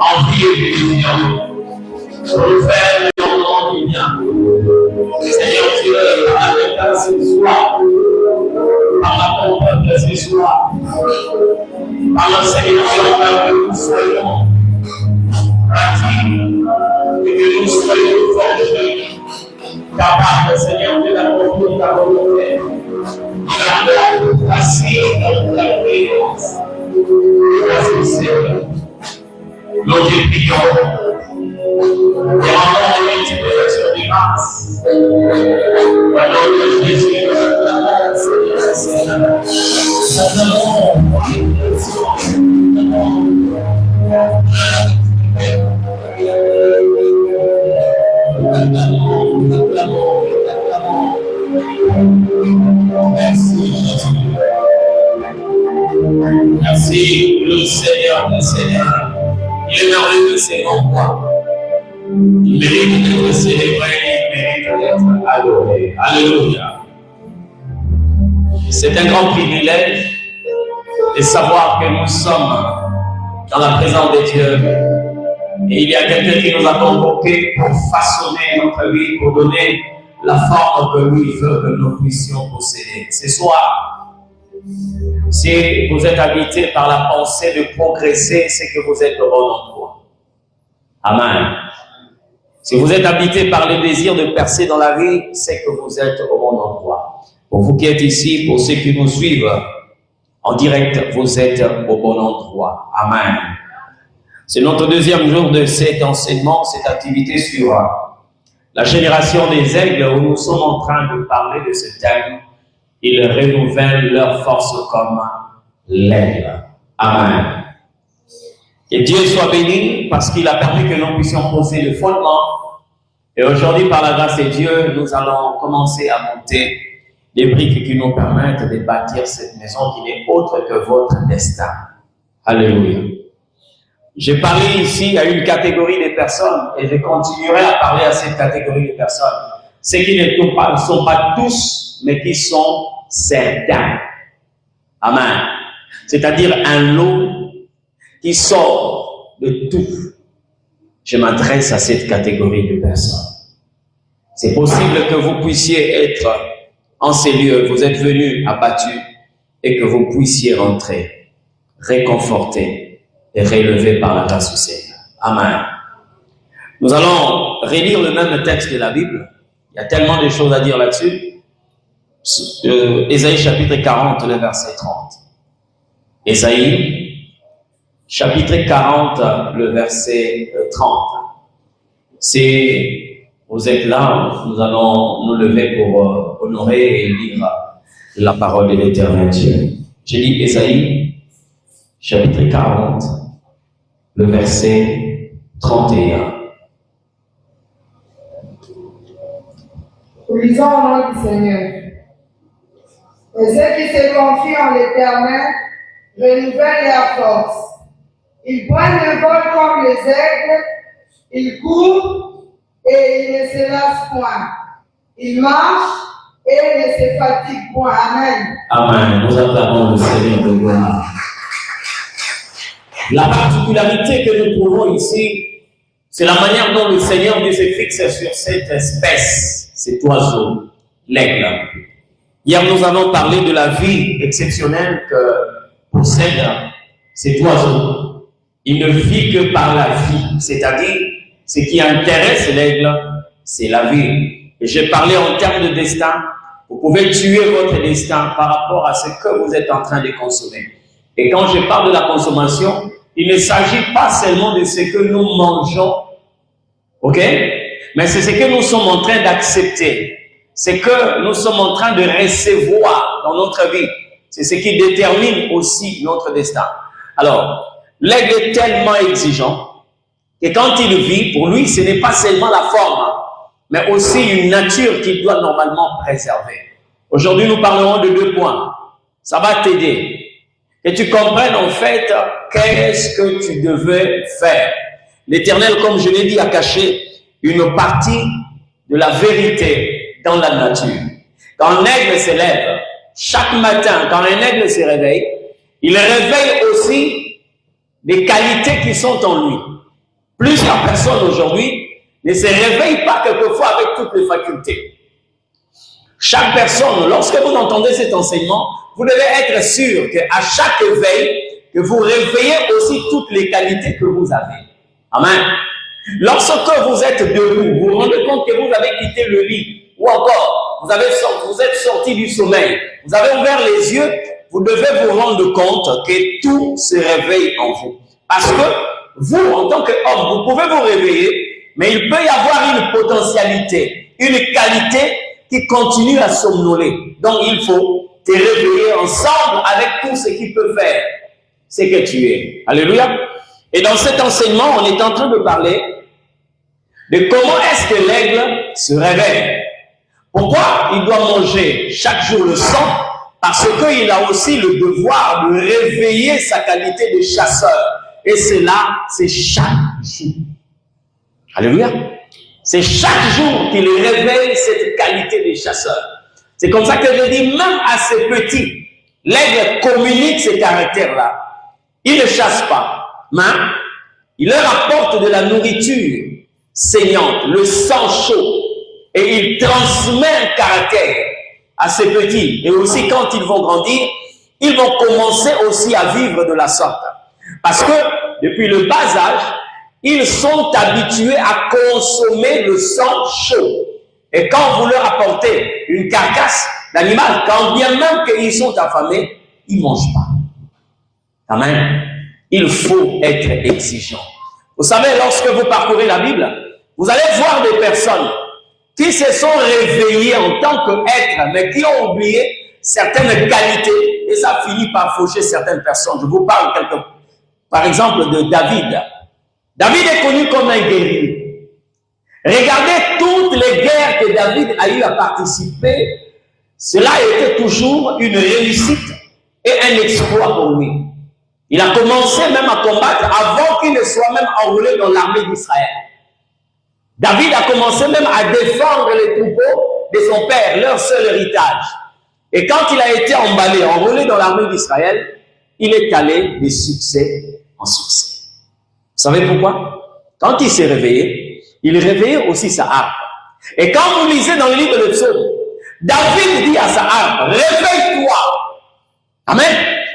envier, Seigneur. Refaire le nom du bien. Seigneur Dieu, avec ce soir, par la confiance de ce soir, par l'enseignement que nous soyons pratiques et que nous soyons forgés, capables, Seigneur, de l'accomplir ta volonté, de la passer dans ta présence. Merci Seigneur. Nous te prions. Et rendons l'utilisation du grâce. Au nom de Jésus, merci le Seigneur, le Seigneur. Il est merveilleux, c'est en moi. Il mérite d'être célébré, il mérite d'être adoré. Alléluia. C'est un grand privilège de savoir que nous sommes dans la présence de Dieu. Et il y a quelqu'un qui nous a convoqués pour façonner notre vie, pour donner la forme que lui veut que nous puissions posséder. Ce soir, si vous êtes habité par la pensée de progresser, c'est que vous êtes au bon endroit. Amen. Si vous êtes habité par le désir de percer dans la vie, c'est que vous êtes au bon endroit. Pour vous qui êtes ici, pour ceux qui nous suivent en direct, vous êtes au bon endroit. Amen. C'est notre deuxième jour de cet enseignement, cette activité sur la génération des aigles, où nous sommes en train de parler de ce thème. Ils renouvellent leur force comme l'aigle. Amen. Que Dieu soit béni parce qu'il a permis que nous puissions poser le fondement. Et aujourd'hui, par la grâce de Dieu, nous allons commencer à monter des briques qui nous permettent de bâtir cette maison qui n'est autre que votre destin. Alléluia. J'ai parlé ici à une catégorie de personnes et je continuerai à parler à cette catégorie de personnes. Ceux qui ne sont pas tous, mais qui sont certains. Amen. C'est-à-dire un lot qui sort de tout. Je m'adresse à cette catégorie de personnes. C'est possible que vous puissiez être en ces lieux, vous êtes venus abattus et que vous puissiez rentrer, réconfortés et relevés par la grâce du Seigneur. Amen. Nous allons relire le même texte de la Bible. Il y a tellement de choses à dire là-dessus. Ésaïe chapitre 40, le verset 30. Ésaïe chapitre 40, le verset 30. Si vous êtes là, nous allons nous lever pour honorer et lire la parole de l'Éternel Dieu. Je lis Ésaïe chapitre 40, le verset 31. Lisons au nom du Seigneur. Et ceux qui se confient en l'Éternel renouvellent leur force. Ils prennent le vol comme les aigles, ils courent et ils ne se lassent point. Ils marchent et ne se fatiguent point. Amen. Amen. Nous acclamons le Seigneur de gloire. La particularité que nous trouvons ici, c'est la manière dont le Seigneur Dieu se fixe sur cette espèce, cet oiseau, l'aigle. Hier, nous avons parlé de la vie exceptionnelle que possède cet oiseau. Il ne vit que par la vie, c'est-à-dire ce qui intéresse l'aigle, c'est la vie. Et j'ai parlé en termes de destin. Vous pouvez tuer votre destin par rapport à ce que vous êtes en train de consommer. Et quand je parle de la consommation, il ne s'agit pas seulement de ce que nous mangeons, ok? Mais c'est ce que nous sommes en train d'accepter. C'est que nous sommes en train de recevoir dans notre vie. C'est ce qui détermine aussi notre destin. Alors, l'aigle est tellement exigeant que quand il vit, pour lui, ce n'est pas seulement la forme, mais aussi une nature qu'il doit normalement préserver. Aujourd'hui, nous parlerons de 2 points. Ça va t'aider. Que tu comprennes en fait qu'est-ce que tu devais faire. L'Éternel, comme je l'ai dit, a caché une partie de la vérité dans la nature. Quand un aigle se lève, chaque matin, quand un aigle se réveille, il réveille aussi les qualités qui sont en lui. Plusieurs personnes aujourd'hui ne se réveillent pas quelquefois avec toutes les facultés. Chaque personne, lorsque vous entendez cet enseignement, vous devez être sûr qu'à chaque éveil, que vous réveillez aussi toutes les qualités que vous avez. Amen. Lorsque vous êtes debout, vous vous rendez compte que vous avez quitté le lit, ou encore, vous êtes sorti du sommeil, vous avez ouvert les yeux, vous devez vous rendre compte que tout se réveille en vous. Parce que vous, en tant qu'homme, vous pouvez vous réveiller, mais il peut y avoir une potentialité, une qualité qui continue à somnoler. Donc, il faut te réveiller ensemble avec tout ce qui peut faire ce que tu es. Alléluia. Et dans cet enseignement, on est en train de parler de comment est-ce que l'aigle se réveille. Pourquoi il doit manger chaque jour le sang? Parce qu'il a aussi le devoir de réveiller sa qualité de chasseur. Et cela, c'est chaque jour. Alléluia. C'est chaque jour qu'il réveille cette qualité de chasseur. C'est comme ça que je dis, même à ces petits, l'aigle communique ces caractères-là. Il ne chasse pas, mais il leur apporte de la nourriture saignante, le sang chaud, et il transmet un caractère à ces petits. Et aussi, quand ils vont grandir, ils vont commencer aussi à vivre de la sorte. Parce que, depuis le bas âge, ils sont habitués à consommer le sang chaud. Et quand vous leur apportez une carcasse d'animal, quand bien même qu'ils sont affamés, ils ne mangent pas. Amen. Il faut être exigeant. Vous savez, lorsque vous parcourez la Bible, vous allez voir des personnes qui se sont réveillées en tant qu'êtres, mais qui ont oublié certaines qualités, et ça finit par faucher certaines personnes. Je vous parle par exemple de David. David est connu comme un guerrier. Regardez toutes les guerres que David a eu à participer. Cela a été toujours une réussite et un exploit pour lui. Il a commencé même à combattre avant qu'il ne soit même enrôlé dans l'armée d'Israël. David a commencé même à défendre les troupeaux de son père, leur seul héritage. Et quand il a été emballé, enrôlé dans l'armée d'Israël, il est allé de succès en succès. Vous savez pourquoi? Quand il s'est réveillé, il réveillait aussi sa harpe. Et quand vous lisez dans le livre de Psaume, David dit à sa harpe, réveille-toi. Amen.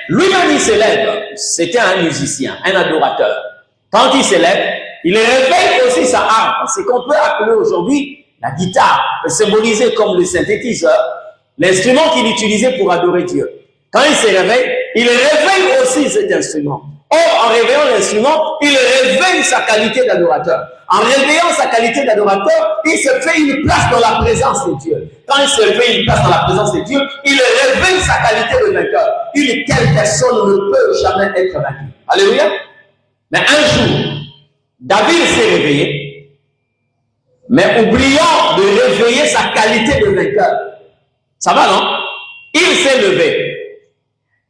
Lui-même, il s'élève. C'était un musicien, un adorateur. Quand il s'élève, il réveille aussi sa harpe. C'est qu'on peut appeler aujourd'hui la guitare, symbolisée comme le synthétiseur, l'instrument qu'il utilisait pour adorer Dieu. Quand il se réveille, il réveille aussi cet instrument. Or, en réveillant l'instrument, il réveille sa qualité d'adorateur. En réveillant sa qualité d'adorateur, il se fait une place dans la présence de Dieu. Quand il se fait une place dans la présence de Dieu, il réveille sa qualité de vainqueur. Quelle personne ne peut jamais être vaincue. Alléluia. Mais un jour, David s'est réveillé, mais oubliant de réveiller sa qualité de vainqueur. Ça va, non? Il s'est levé.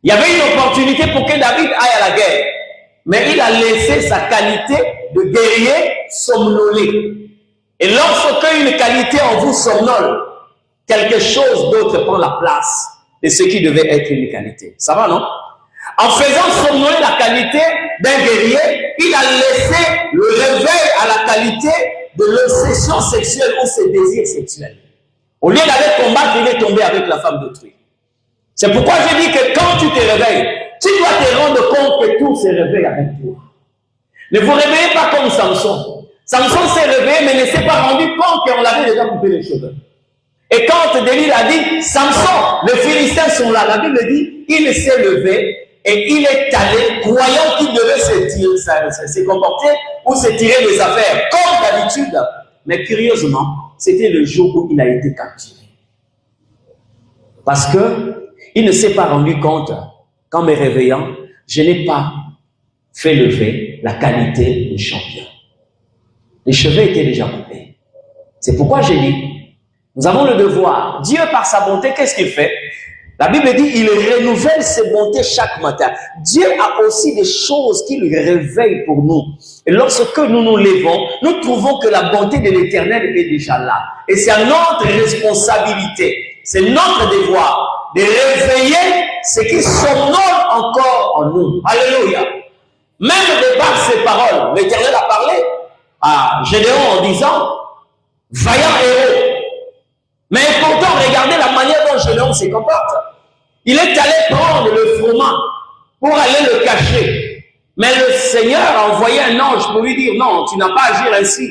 Il y avait une opportunité pour que David aille à la guerre. Mais il a laissé sa qualité de guerrier somnoler. Et lorsque une qualité en vous somnole, quelque chose d'autre prend la place de ce qui devait être une qualité. Ça va, non? En faisant somnoler la qualité d'un guerrier, il a laissé le réveil à la qualité de l'obsession sexuelle ou ses désirs sexuels. Au lieu d'aller combattre, il est tombé avec la femme d'autrui. C'est pourquoi je dis que quand tu te réveilles, tu dois te rendre compte que tout se réveille avec toi. Ne vous réveillez pas comme Samson. Samson s'est réveillé, mais ne s'est pas rendu compte qu'on l'avait déjà coupé les cheveux. Et quand Delilah a dit, Samson, les Philistins sont là, la Bible dit, il s'est levé et il est allé, croyant qu'il devait se comporter ou se tirer des affaires, comme d'habitude. Mais curieusement, c'était le jour où il a été capturé. Parce qu'il ne s'est pas rendu compte qu'en me réveillant, je n'ai pas fait lever la qualité de champion. Les cheveux étaient déjà coupés. C'est pourquoi j'ai dit, nous avons le devoir. Dieu, par sa bonté, qu'est-ce qu'il fait? La Bible dit, il renouvelle ses bontés chaque matin. Dieu a aussi des choses qu'il réveille pour nous. Et lorsque nous nous levons, nous trouvons que la bonté de l'Éternel est déjà là. Et c'est à notre responsabilité, c'est notre devoir de réveiller ce qui somnole encore en nous. Alléluia. Même de par ses paroles, l'Éternel a parlé. à Gédéon en disant, vaillant héros. Mais pourtant, regardez la manière dont Gédéon se comporte. Il est allé prendre le froment pour aller le cacher. Mais le Seigneur a envoyé un ange pour lui dire, non, tu n'as pas à agir ainsi.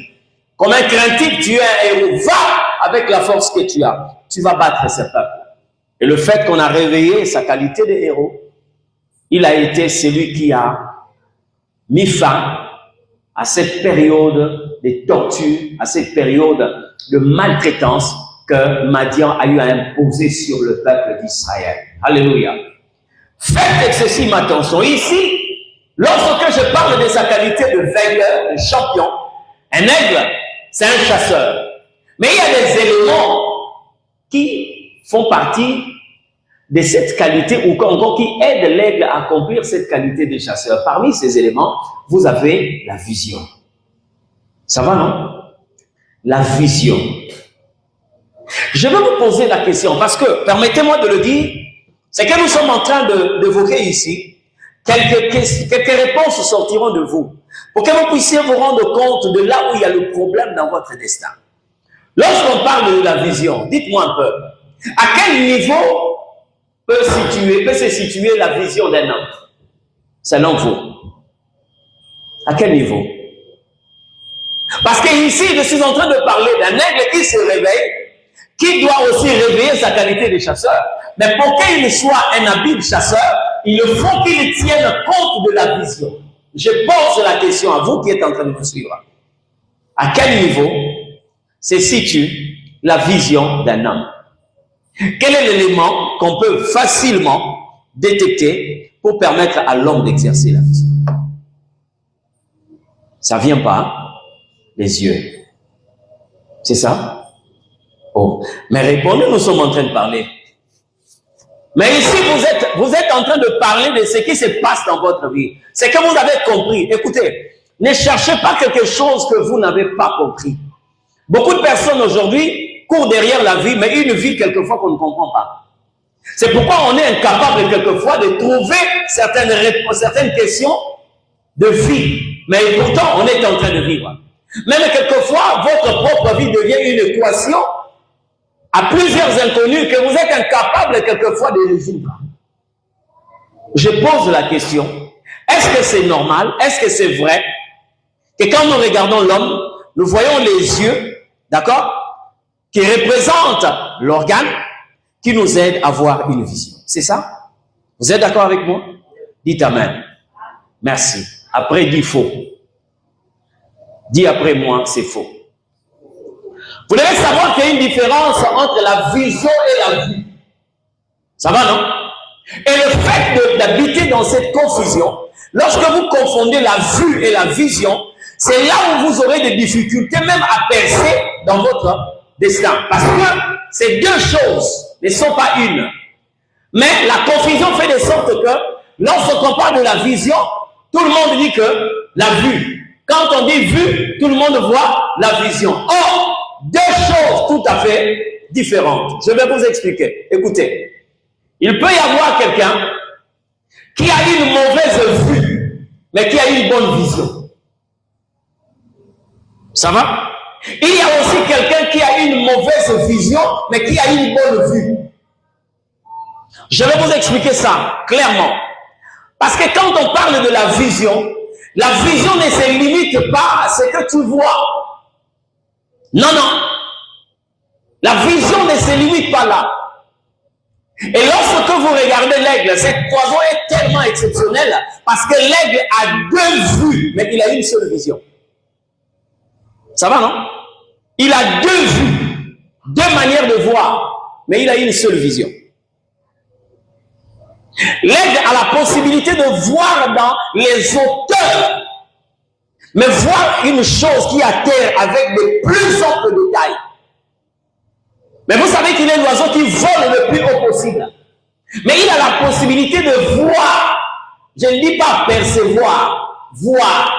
Comme un craintif, tu es un héros. Va avec la force que tu as. Tu vas battre ce peuple. Et le fait qu'on a réveillé sa qualité de héros, il a été celui qui a mis fin à cette période de torture, à cette période de maltraitance que Madian a eu à imposer sur le peuple d'Israël. Alléluia. Faites excessive attention. Ici, lorsque je parle de sa qualité de vainqueur, de champion, un aigle, c'est un chasseur. Mais il y a des éléments qui font partie de cette qualité ou encore qui aident l'aigle à accomplir cette qualité de chasseur. Parmi ces éléments, vous avez la vision. Ça va, non? La vision. Je vais vous poser la question parce que, permettez-moi de le dire, c'est que nous sommes en train d'évoquer ici. Quelques réponses sortiront de vous pour que vous puissiez vous rendre compte de là où il y a le problème dans votre destin. Lorsqu'on parle de la vision, dites-moi un peu, à quel niveau peut se situer la vision d'un homme, selon vous? À quel niveau? Parce qu'ici, je suis en train de parler d'un aigle qui se réveille, qui doit aussi réveiller sa qualité de chasseur. Mais pour qu'il soit un habile chasseur, il faut qu'il tienne compte de la vision. Je pose la question à vous qui êtes en train de me suivre. À quel niveau se situe la vision d'un homme? Quel est l'élément qu'on peut facilement détecter pour permettre à l'homme d'exercer la vision? Ça ne vient pas des yeux. C'est ça? Oh, mais répondez, nous sommes en train de parler. Mais ici, vous êtes en train de parler de ce qui se passe dans votre vie. C'est que vous avez compris. Écoutez, ne cherchez pas quelque chose que vous n'avez pas compris. Beaucoup de personnes aujourd'hui courent derrière la vie, mais une vie quelquefois qu'on ne comprend pas. C'est pourquoi on est incapable quelquefois de trouver certaines questions de vie. Mais pourtant, on est en train de vivre. Même quelquefois, votre propre vie devient une équation à plusieurs inconnus que vous êtes incapable quelquefois de résoudre. Je pose la question, est-ce que c'est normal, est-ce que c'est vrai que quand nous regardons l'homme, nous voyons les yeux, d'accord, qui représentent l'organe qui nous aide à avoir une vision. C'est ça? Vous êtes d'accord avec moi? Dites Amen. Merci. Après, dis faux. Dis après moi, c'est faux. Vous devez savoir qu'il y a une différence entre la vision et la vue. Ça va, non? Et le fait d'habiter dans cette confusion, lorsque vous confondez la vue et la vision, c'est là où vous aurez des difficultés même à percer dans votre destin. Parce que ces deux choses ne sont pas une. Mais la confusion fait de sorte que lorsqu'on parle de la vision, tout le monde dit que la vue. Quand on dit vue, tout le monde voit la vision. Or, deux choses tout à fait différentes. Je vais vous expliquer. Écoutez, il peut y avoir quelqu'un qui a une mauvaise vue, mais qui a une bonne vision. Ça va? Il y a aussi quelqu'un qui a une mauvaise vision, mais qui a une bonne vue. Je vais vous expliquer ça clairement. Parce que quand on parle de la vision ne se limite pas à ce que tu vois. Non, non. La vision ne se limite pas là. Et lorsque vous regardez l'aigle, cet oiseau est tellement exceptionnel parce que l'aigle a deux vues, mais il a une seule vision. Ça va, non? Il a deux vues, deux manières de voir, mais il a une seule vision. L'aigle a la possibilité de voir dans les hauteurs, mais voir une chose qui est à terre avec de plus amples détails. Mais vous savez qu'il est l'oiseau qui vole le plus haut possible. Mais il a la possibilité de voir. Je ne dis pas percevoir, voir.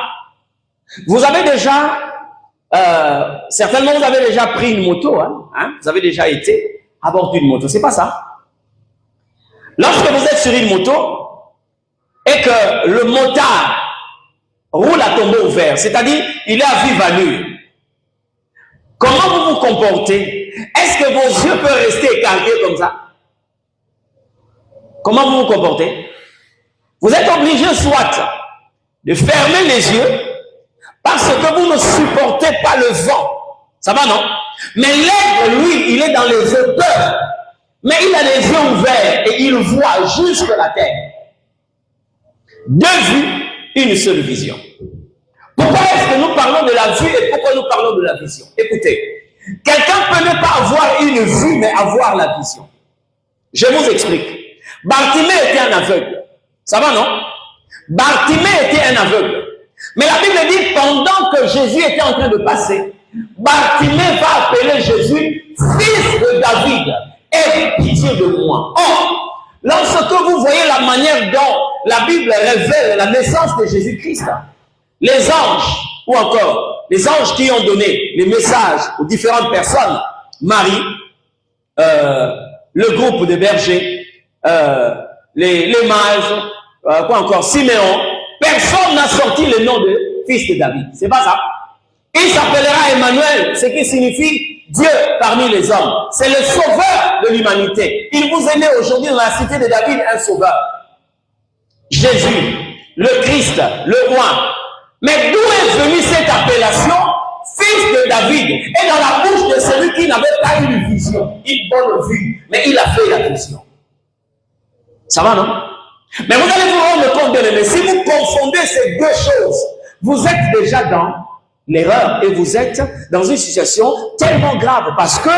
Vous avez déjà, certainement vous avez déjà pris une moto, hein? Vous avez déjà été à bord d'une moto, c'est pas ça? Lorsque vous êtes sur une moto et que le motard, roule à tombeau ouvert, c'est-à-dire il est à vive allure. Comment vous vous comportez? Est-ce que vos yeux peuvent rester écartés comme ça? Comment vous vous comportez? Vous êtes obligé soit de fermer les yeux parce que vous ne supportez pas le vent. Ça va, non? Mais l'aigle, lui, il est dans les hauteurs. Mais il a les yeux ouverts et il voit jusque la terre. Deux vues, une seule vision. Pourquoi est-ce que nous parlons de la vue et pourquoi nous parlons de la vision? Écoutez, quelqu'un peut ne pas avoir une vue, mais avoir la vision. Je vous explique. Bartimée était un aveugle. Ça va, non? Bartimée était un aveugle. Mais la Bible dit, pendant que Jésus était en train de passer, Bartimée va appeler Jésus, fils de David, aie pitié de moi. Or, lorsque vous voyez la manière dont la Bible révèle la naissance de Jésus-Christ, les anges, ou encore les anges qui ont donné les messages aux différentes personnes, Marie, le groupe de bergers, les mages, quoi encore, Siméon, personne n'a sorti le nom de fils de David. C'est pas ça. Il s'appellera Emmanuel, ce qui signifie Dieu parmi les hommes. C'est le sauveur de l'humanité. Il vous est né aujourd'hui dans la cité de David un sauveur. Jésus, le Christ, le roi. Mais d'où est venue cette appellation fils de David? Et dans la bouche de celui qui n'avait pas une vision, une bonne vue, mais il a fait la vision. Ça va, non? Mais vous allez vous rendre compte, bien aimé, si vous confondez ces deux choses, vous êtes déjà dans l'erreur et vous êtes dans une situation tellement grave parce que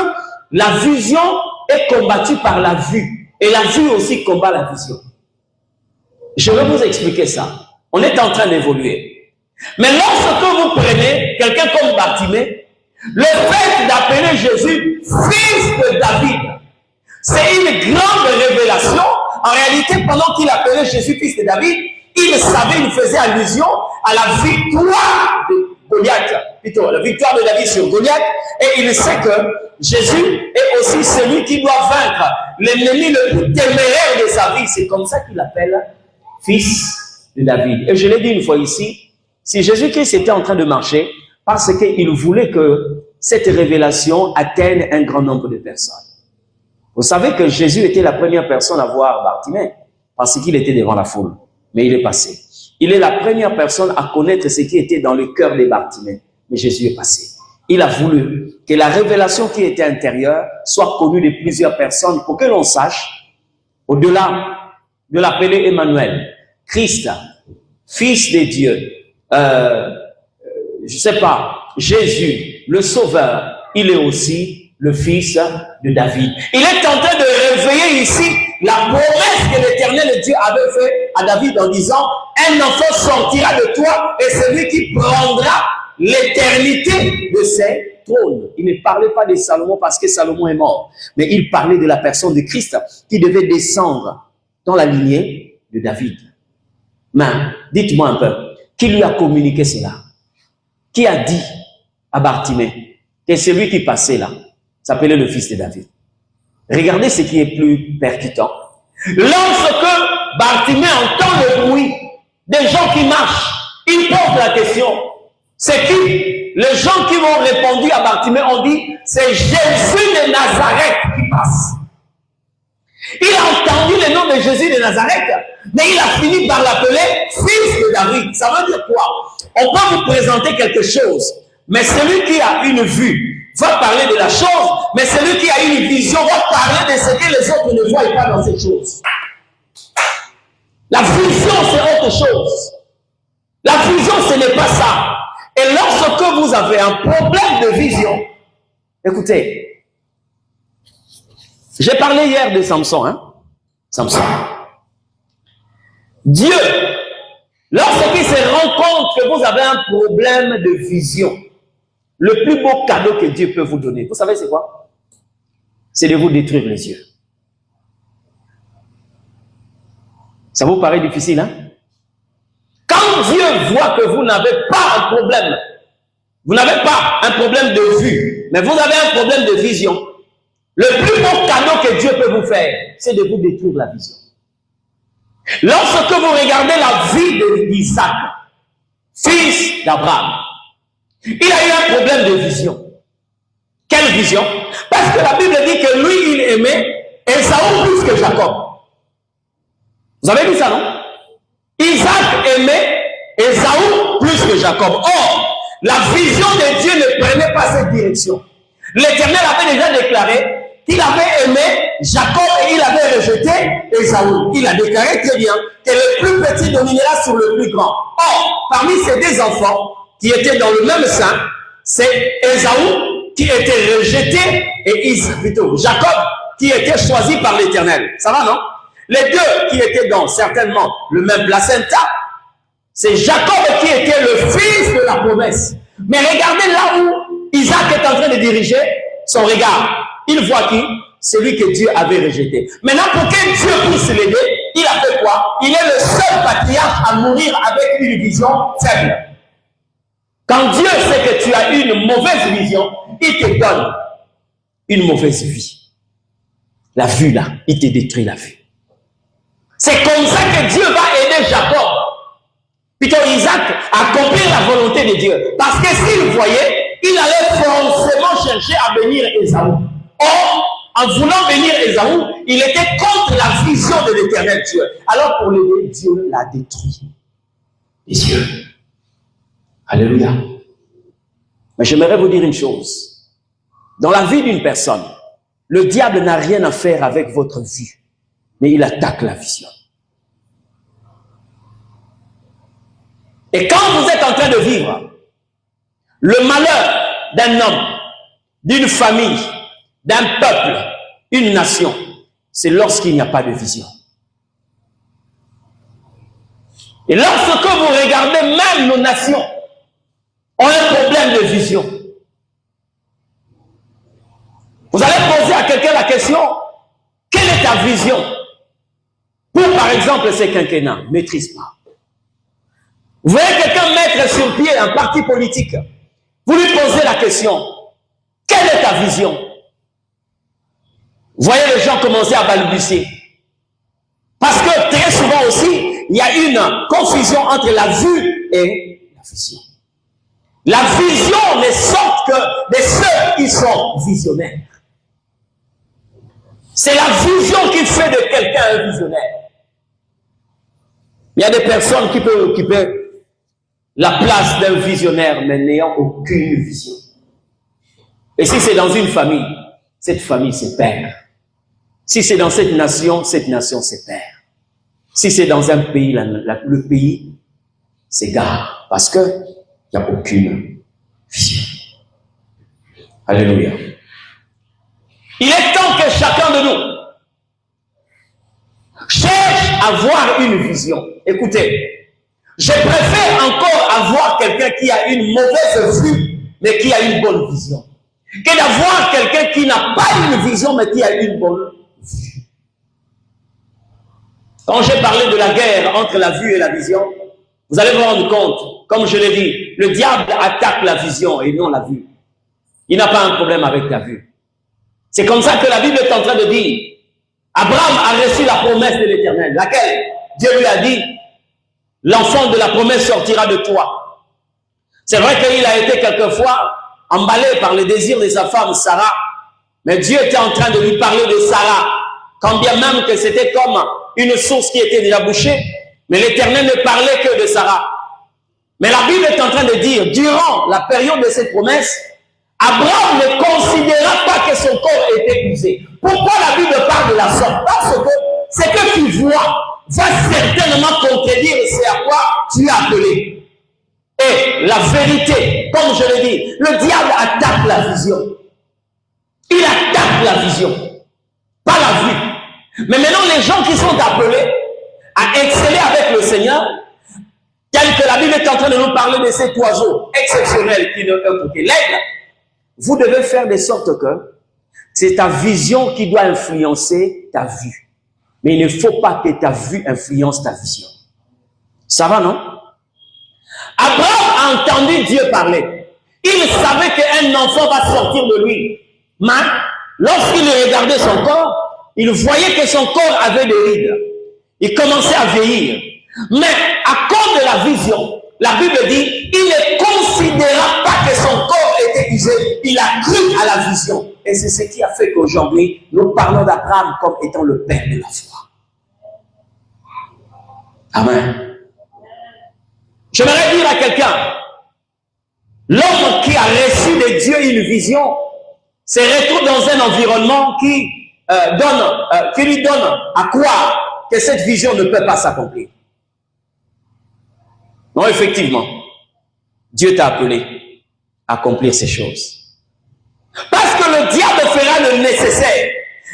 la vision est combattue par la vue et la vue aussi combat la vision. Je vais vous expliquer ça. On est en train d'évoluer. Mais lorsque vous prenez quelqu'un comme Bartimée, le fait d'appeler Jésus fils de David, c'est une grande révélation. En réalité, pendant qu'il appelait Jésus fils de David, il savait, il faisait allusion à la victoire de Goliath, plutôt la victoire de David sur Goliath, et il sait que Jésus est aussi celui qui doit vaincre l'ennemi le plus téméraire de sa vie. C'est comme ça qu'il l'appelle fils de David. Et je l'ai dit une fois ici, si Jésus-Christ était en train de marcher, parce qu'il voulait que cette révélation atteigne un grand nombre de personnes. Vous savez que Jésus était la première personne à voir Bartimée, parce qu'il était devant la foule, mais il est passé. Il est la première personne à connaître ce qui était dans le cœur de Bartimée, mais Jésus est passé. Il a voulu que la révélation qui était intérieure soit connue de plusieurs personnes pour que l'on sache, au-delà de l'appeler Emmanuel, Christ, Fils de Dieu, je sais pas, Jésus, le Sauveur, il est aussi le Fils de David. Il est en train de réveiller ici la promesse que l'Éternel Dieu avait fait à David en disant, un enfant sortira de toi et celui qui prendra l'éternité de ses trônes. Il ne parlait pas de Salomon parce que Salomon est mort, mais il parlait de la personne de Christ qui devait descendre dans la lignée de David. Mais dites-moi un peu, qui lui a communiqué cela? Qui a dit à Bartimée que celui qui passait là s'appelait le fils de David? Regardez ce qui est plus percutant. Lorsque Bartimée entend le bruit des gens qui marchent, il pose la question, c'est qui? Les gens qui m'ont répondu à Bartimée ont dit, c'est Jésus de Nazareth qui passe. Il a entendu le nom de Jésus de Nazareth, mais il a fini par l'appeler fils de David. Ça veut dire quoi? On peut vous présenter quelque chose, mais celui qui a une vue va parler de la chose, mais celui qui a une vision va parler de ce que les autres ne voient pas dans cette chose. La vision, c'est autre chose. La vision, ce n'est pas ça. Et lorsque vous avez un problème de vision, écoutez, j'ai parlé hier de Samson, hein? Samson. Dieu, lorsqu'il se rend compte que vous avez un problème de vision, le plus beau cadeau que Dieu peut vous donner, vous savez c'est quoi? C'est de vous détruire les yeux. Ça vous paraît difficile, hein? Quand Dieu voit que vous n'avez pas un problème, vous n'avez pas un problème de vue, mais vous avez un problème de vision, le plus beau cadeau que Dieu peut vous faire, c'est de vous détruire la vision. Lorsque vous regardez la vie d'Isaac, fils d'Abraham. Il a eu un problème de vision. Quelle vision? Parce que la Bible dit que lui, il aimait Ésaü plus que Jacob. Vous avez vu ça, non? Isaac aimait Ésaü plus que Jacob. Or, la vision de Dieu ne prenait pas cette direction. L'Éternel avait déjà déclaré qu'il avait aimé Jacob et il avait rejeté Ésaü. Il a déclaré très bien que le plus petit dominera sur le plus grand. Or, parmi ces deux enfants qui étaient dans le même sein, c'est Ésaü qui était rejeté et Jacob qui était choisi par l'Éternel. Ça va, non? Les deux qui étaient dans certainement le même placenta, c'est Jacob qui était le fils de la promesse. Mais regardez là où Isaac est en train de diriger son regard. Il voit qui? Celui que Dieu avait rejeté. Maintenant, pour que Dieu puisse l'aider, il a fait quoi? Il est le seul patriarche à mourir avec une vision faible. Quand Dieu sait que tu as une mauvaise vision, il te donne une mauvaise vie. La vue là, il te détruit la vue. C'est comme ça que Dieu va aider Jacob, plutôt Isaac, à accomplir la volonté de Dieu. Parce que s'il voyait, il allait forcément chercher à bénir Ésaü. Or, en voulant bénir Ésaü, il était contre la vision de l'Éternel Dieu. Alors pour l'aider, Dieu l'a détruit. Les yeux. Alléluia. Mais j'aimerais vous dire une chose. Dans la vie d'une personne, le diable n'a rien à faire avec votre vue, mais il attaque la vision. Et quand vous êtes en train de vivre le malheur d'un homme, d'une famille, d'un peuple, une nation, c'est lorsqu'il n'y a pas de vision. Et lorsque vous regardez, même nos nations ont un problème de vision. Vous allez poser à quelqu'un la question, quelle est ta vision? Pour par exemple ces quinquennats, maîtrise pas. Vous voyez quelqu'un mettre sur pied un parti politique, vous lui posez la question, quelle est ta vision? Vous voyez les gens commencer à balbutier. Parce que très souvent aussi, il y a une confusion entre la vue et la vision. La vision ne sort que de ceux qui sont visionnaires. C'est la vision qui fait de quelqu'un un visionnaire. Il y a des personnes qui peuvent occuper la place d'un visionnaire, mais n'ayant aucune vision. Et si c'est dans une famille, cette famille se perd. Si c'est dans cette nation se perd. Si c'est dans un pays, le pays s'égare. Parce qu'il n'y a aucune vision. Alléluia. Il est temps que chacun de nous cherche à avoir une vision. Écoutez, je préfère encore avoir quelqu'un qui a une mauvaise vue, mais qui a une bonne vision, que d'avoir quelqu'un qui n'a pas une vision, mais qui a une bonne vue. Quand j'ai parlé de la guerre entre la vue et la vision, vous allez vous rendre compte, comme je l'ai dit, le diable attaque la vision et non la vue. Il n'a pas un problème avec ta vue. C'est comme ça que la Bible est en train de dire, Abraham a reçu la promesse de l'Éternel, laquelle Dieu lui a dit, l'enfant de la promesse sortira de toi. C'est vrai qu'il a été quelquefois emballé par le désir de sa femme Sarah, mais Dieu était en train de lui parler de Sarah, quand bien même que c'était comme une source qui était déjà bouchée, mais l'Éternel ne parlait que de Sarah. Mais la Bible est en train de dire, durant la période de cette promesse, Abraham ne considéra pas que son corps était usé. Pourquoi la Bible parle de la sorte? Parce que ce que tu vois va certainement contredire ce à quoi tu es appelé. Et la vérité, comme je l'ai dit, le diable attaque la vision. Il attaque la vision, pas la vue. Mais maintenant, les gens qui sont appelés à exceller avec le Seigneur, tel que la Bible est en train de nous parler de cet oiseau exceptionnel qui est l'aigle, vous devez faire de sorte que c'est ta vision qui doit influencer ta vue. Mais il ne faut pas que ta vue influence ta vision. Ça va, non? Abraham a entendu Dieu parler. Il savait qu'un enfant va sortir de lui. Mais lorsqu'il regardait son corps, il voyait que son corps avait des rides. Il commençait à vieillir. Mais à cause de la vision, la Bible dit, il ne considéra pas que son corps était usé. Il a cru à la vision. Et c'est ce qui a fait qu'aujourd'hui, nous parlons d'Abraham comme étant le père de la foi. Amen. J'aimerais dire à quelqu'un, l'homme qui a reçu de Dieu une vision se retrouve dans un environnement qui lui donne à croire que cette vision ne peut pas s'accomplir. Non, effectivement, Dieu t'a appelé à accomplir ces choses. Parce que le diable fera le nécessaire,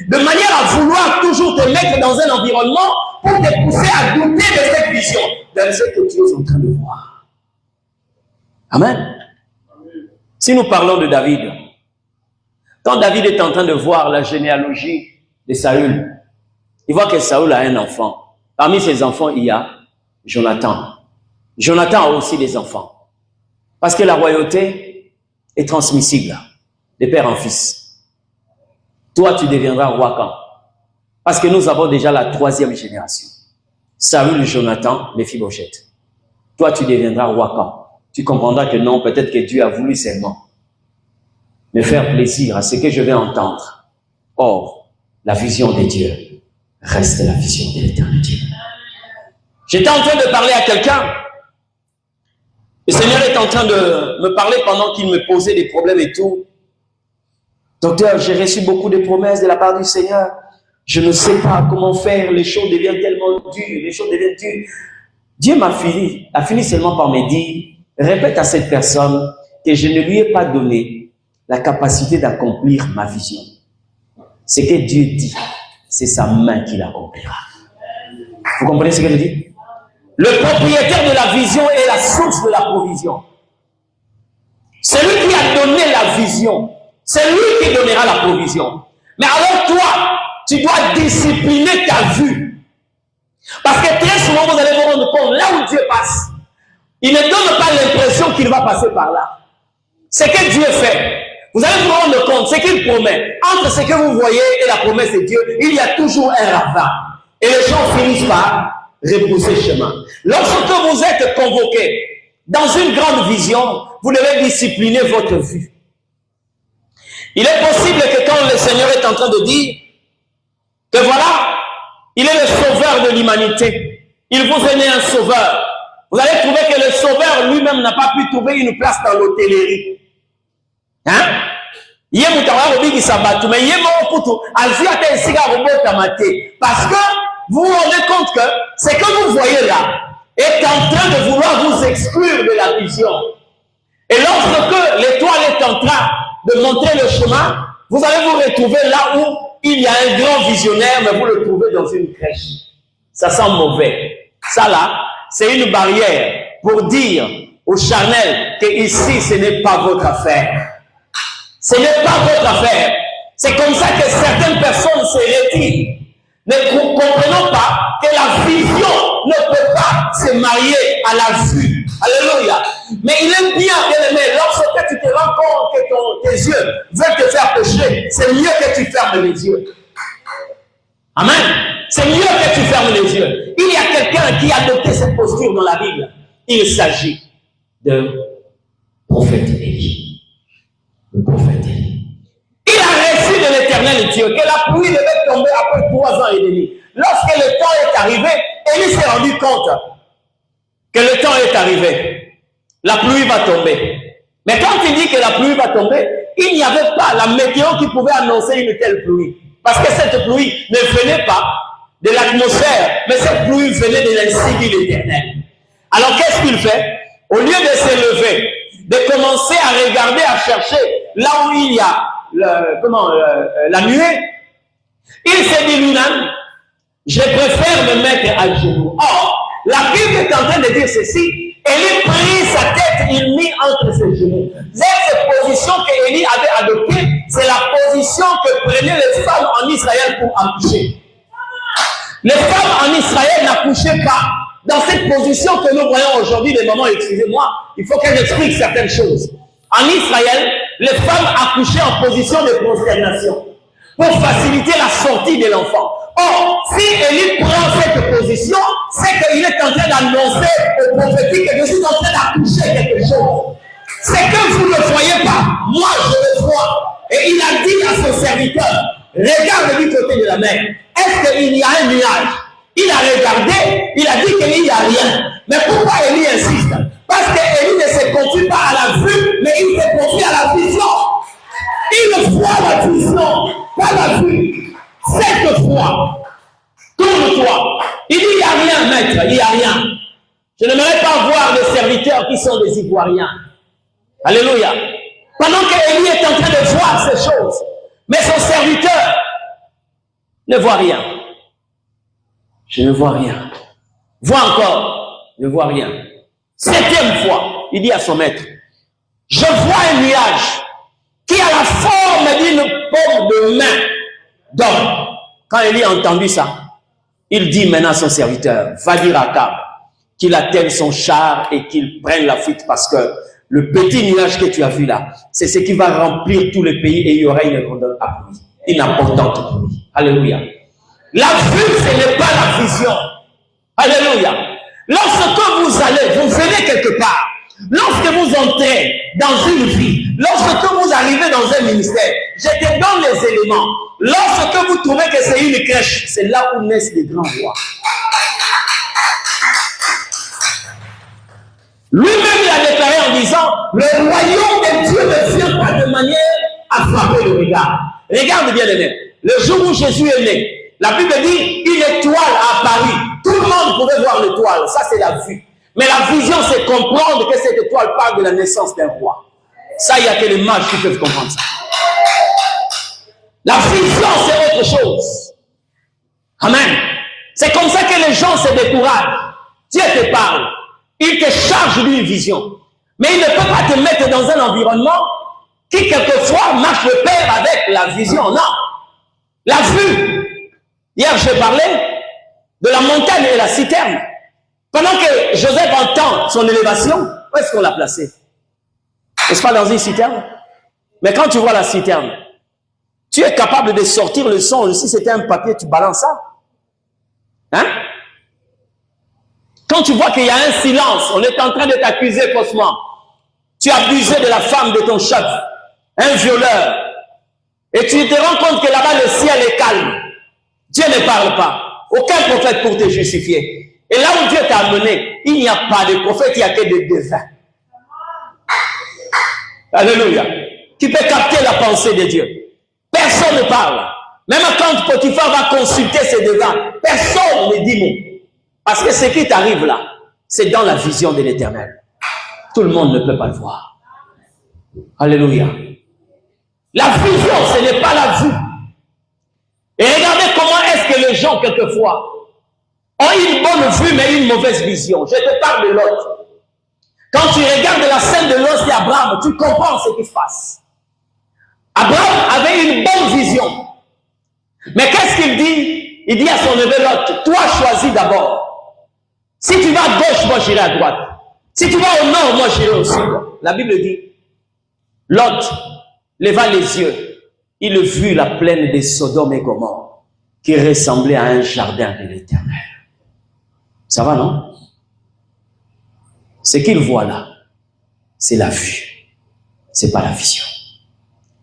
de manière à vouloir toujours te mettre dans un environnement pour te pousser à douter de cette vision, de ce que tu es en train de voir. Amen. Si nous parlons de David, quand David est en train de voir la généalogie de Saül, il voit que Saül a un enfant. Parmi ses enfants, il y a Jonathan. Jonathan a aussi des enfants. Parce que la royauté est transmissible de père en fils. Toi, tu deviendras roi quand? Parce que nous avons déjà la 3e génération. Saül, Jonathan, Méphibosheth. Toi, tu deviendras roi quand? Tu comprendras que non, peut-être que Dieu a voulu seulement me faire plaisir à ce que je vais entendre. Or, la vision de Dieu reste la vision de l'éternel Dieu. J'étais en train de parler à quelqu'un. Le Seigneur est en train de me parler pendant qu'il me posait des problèmes et tout. Docteur, j'ai reçu beaucoup de promesses de la part du Seigneur. Je ne sais pas comment faire. Les choses deviennent tellement dures. Les choses deviennent dures. Dieu a fini seulement par me dire, répète à cette personne que je ne lui ai pas donné la capacité d'accomplir ma vision. Ce que Dieu dit, c'est sa main qui l'accomplira. Vous comprenez ce que je dis? Le propriétaire de la vision est la source de la provision. C'est lui qui a donné la vision. C'est lui qui donnera la provision. Mais alors toi, tu dois discipliner ta vue. Parce que très souvent, vous allez vous rendre compte, là où Dieu passe, il ne donne pas l'impression qu'il va passer par là. Ce que Dieu fait, vous allez vous rendre compte, ce qu'il promet, entre ce que vous voyez et la promesse de Dieu, il y a toujours un ravin. Et les gens finissent par repousser chemin. Lorsque vous êtes convoqué dans une grande vision, vous devez discipliner votre vue. Il est possible que quand le Seigneur est en train de dire que voilà, il est le sauveur de l'humanité, il vous est né un sauveur, vous allez trouver que le sauveur lui-même n'a pas pu trouver une place dans l'hôtellerie. Hein? Parce que vous vous rendez compte que ce que vous voyez là est en train de vouloir vous exclure de la vision. Et lorsque l'étoile est en train de montrer le chemin, vous allez vous retrouver là où il y a un grand visionnaire, mais vous le trouvez dans une crèche. Ça sent mauvais. Ça là, c'est une barrière pour dire aux charnels que ici, ce n'est pas votre affaire. Ce n'est pas votre affaire. C'est comme ça que certaines personnes se retirent. Ne comprenons pas que la vision ne peut pas se marier à la vue. Alléluia. Mais il est bien aimé, lorsque tu te rends compte que tes yeux veulent te faire pécher, c'est mieux que tu fermes les yeux. Amen. C'est mieux que tu fermes les yeux. Il y a quelqu'un qui a adopté cette posture dans la Bible. Il s'agit de prophète Élie. Le prophète Élie. Il a reçu de l'Éternel Dieu que la pluie devait tomber après 3 ans et demi. Lorsque le temps est arrivé, Élie s'est rendu compte que le temps est arrivé. La pluie va tomber. Mais quand il dit que la pluie va tomber, il n'y avait pas la météo qui pouvait annoncer une telle pluie. Parce que cette pluie ne venait pas de l'atmosphère, mais cette pluie venait de l'insigne de l'Éternel. Alors qu'est-ce qu'il fait? Au lieu de se lever, de commencer à regarder, à chercher là où il y a la nuée, il s'est dit lui-même, je préfère me mettre à genoux. Or, la Bible est en train de dire ceci, Élie prit sa tête, il mit entre ses genoux. Cette position que Élie avait adoptée, c'est la position que prenaient les femmes en Israël pour accoucher. Les femmes en Israël n'accouchaient pas dans cette position que nous voyons aujourd'hui. Les mamans, excusez-moi, il faut que j'explique certaines choses. En Israël, les femmes accouchaient en position de prosternation pour faciliter la sortie de l'enfant. Or, si Élie prend cette position, c'est qu'il est en train d'annoncer au prophétique que je suis en train d'accoucher quelque chose. C'est que vous ne le voyez pas, moi je le vois. Et il a dit à son serviteur, regarde du côté de la mer, est-ce qu'il y a un nuage? Il a regardé, il a dit qu'il n'y a rien. Mais pourquoi Élie insiste? Parce qu'Élie ne se confie pas à la vue, mais il se confie à la vision. Il voit la vision, pas la vue. Cette fois, tourne-toi. Il dit, il n'y a rien, maître, il n'y a rien. Je n'aimerais pas voir des serviteurs qui sont des Ivoiriens. Alléluia. Pendant qu'Élie est en train de voir ces choses, mais son serviteur ne voit rien. Je ne vois rien. Vois encore, ne vois rien. 7e fois, il dit à son maître, je vois un nuage qui a la forme d'une paume de main d'homme. Quand Élie a entendu ça, il dit maintenant à son serviteur, va dire à Akab qu'il atteigne son char et qu'il prenne la fuite parce que le petit nuage que tu as vu là, c'est ce qui va remplir tout le pays et il y aura une grande pluie, une importante pluie. Alléluia. La vue, ce n'est pas la vision. Alléluia. Lorsque vous allez, vous venez quelque part, lorsque vous entrez dans une vie, lorsque vous arrivez dans un ministère, je te donne les éléments. Lorsque vous trouvez que c'est une crèche, c'est là où naissent les grands rois. Lui-même, il a déclaré en disant, le royaume de Dieu ne vient pas de manière à frapper le regard. Regarde bien les mains. Le jour où Jésus est né, la Bible dit, une étoile a apparu. Tout le monde pouvait voir l'étoile. Ça, c'est la vue. Mais la vision, c'est comprendre que cette étoile parle de la naissance d'un roi. Ça, il n'y a que les mages qui peuvent comprendre ça. La vision, c'est autre chose. Amen. C'est comme ça que les gens se découragent. Dieu te parle. Il te charge d'une vision. Mais il ne peut pas te mettre dans un environnement qui, quelquefois, marche le pair avec la vision. Non. La vue. Hier, j'ai parlé de la montagne et la citerne. Pendant que Joseph entend son élévation, où est-ce qu'on l'a placé? N'est-ce pas dans une citerne? Mais quand tu vois la citerne, tu es capable de sortir le son. Si c'était un papier, tu balances ça. Hein? Quand tu vois qu'il y a un silence, on est en train de t'accuser faussement. Tu as abusé de la femme de ton chef, un violeur. Et tu te rends compte que là-bas, le ciel est calme. Dieu ne parle pas. Aucun prophète pour te justifier. Et là où Dieu t'a amené, il n'y a pas de prophète, il n'y a que des devins. Alléluia. Qui peut capter la pensée de Dieu. Personne ne parle. Même quand Potiphar va consulter ses devins, personne ne dit mot. Parce que ce qui t'arrive là, c'est dans la vision de l'Éternel. Tout le monde ne peut pas le voir. Alléluia. La vision, ce n'est pas la vue. Et regardez comment est-ce que les gens, quelquefois, ont une bonne vue, mais une mauvaise vision. Je te parle de Lot. Quand tu regardes la scène de Lot et Abraham, tu comprends ce qui se passe. Abraham avait une bonne vision. Mais qu'est-ce qu'il dit? Il dit à son neveu Lot, toi choisis d'abord. Si tu vas à gauche, moi j'irai à droite. Si tu vas au nord, moi j'irai au sud. La Bible dit, Lot leva les yeux. Il vit la plaine de Sodome et Gomorrhe qui ressemblait à un jardin de l'Éternel. Ça va, non? Ce qu'il voit là, c'est la vue. C'est pas la vision.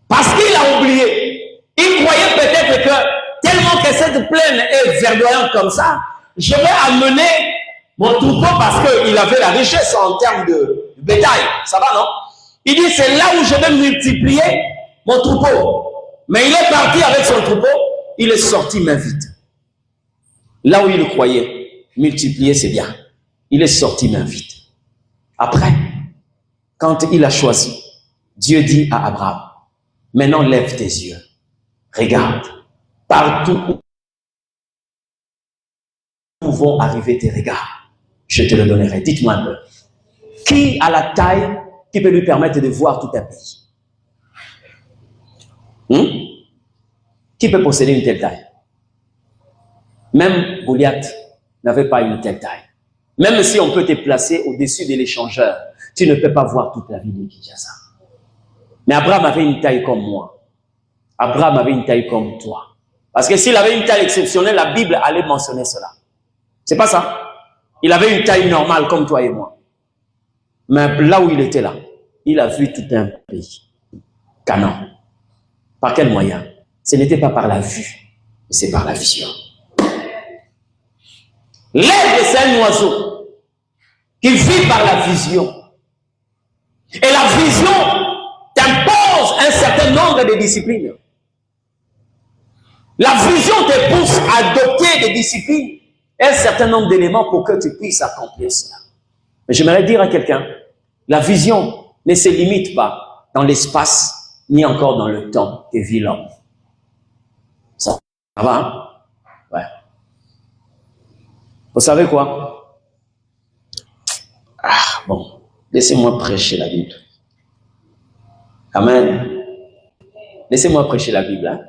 Parce qu'il a oublié. Il croyait peut-être que tellement que cette plaine est verdoyante comme ça, je vais amener mon troupeau parce qu'il avait la richesse en termes de bétail. Ça va, non? Il dit, c'est là où je vais multiplier mon troupeau. Mais il est parti avec son troupeau, il est sorti main vide. Là où il croyait, multiplier c'est bien. Il est sorti main vide. Après, quand il a choisi, Dieu dit à Abraham, maintenant lève tes yeux, regarde, partout où vont arriver tes regards, je te le donnerai. Dites-moi un peu, qui a la taille qui peut lui permettre de voir tout un pays? Qui peut posséder une telle taille? Même Goliath n'avait pas une telle taille. Même si on peut te placer au-dessus de l'échangeur, tu ne peux pas voir toute la ville de Kinshasa. Mais Abraham avait une taille comme moi. Abraham avait une taille comme toi. Parce que s'il avait une taille exceptionnelle, la Bible allait mentionner cela. C'est pas ça. Il avait une taille normale comme toi et moi. Mais là où il était là, il a vu tout un pays. Canaan. Par quel moyen? Ce n'était pas par la vue, mais c'est par la vision. L'aigle, c'est un oiseau qui vit par la vision. Et la vision t'impose un certain nombre de disciplines. La vision te pousse à adopter des disciplines, un certain nombre d'éléments pour que tu puisses accomplir cela. Mais j'aimerais dire à quelqu'un, la vision ne se limite pas dans l'espace, ni encore dans le temps que vit l'homme. Ça va, hein? Ouais. Vous savez quoi? Ah, bon. Laissez-moi prêcher la Bible. Amen. Laissez-moi prêcher la Bible. Hein?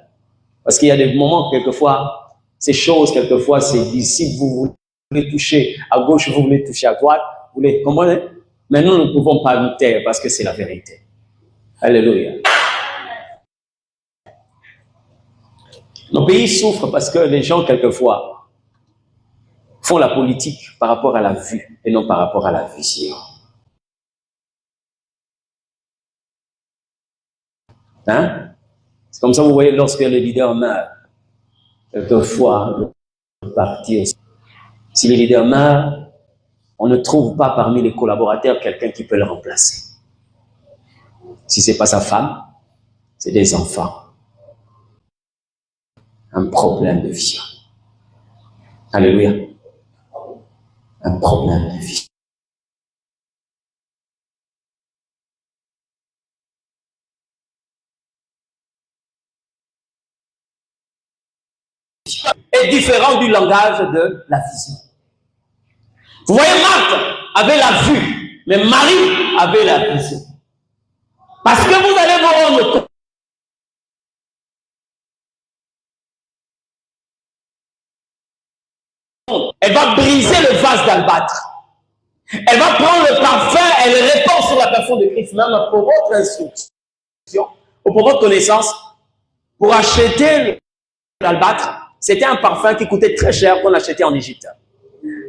Parce qu'il y a des moments, quelquefois, ces choses, quelquefois, c'est d'ici, vous voulez toucher à gauche, vous voulez toucher à droite, vous voulez, comprenez? Mais nous ne pouvons pas nous taire parce que c'est la vérité. Alléluia. Nos pays souffrent parce que les gens, quelquefois, font la politique par rapport à la vue et non par rapport à la vision. Hein? C'est comme ça, vous voyez, lorsque le leader meurt, quelquefois, le parti aussi. Si le leader meurt, on ne trouve pas parmi les collaborateurs quelqu'un qui peut le remplacer. Si ce n'est pas sa femme, c'est des enfants. Un problème de vision. Alléluia. Un problème de vision. Est différent du langage de la vision. Vous voyez, Marthe avait la vue, mais Marie avait la vision. Parce que vous allez vous rendre compte. Elle va briser le vase d'albâtre. Elle va prendre le parfum, elle répand sur la personne de Christ. Même pour votre instruction, ou pour votre connaissance, pour acheter l'albâtre, c'était un parfum qui coûtait très cher qu'on achetait en Égypte.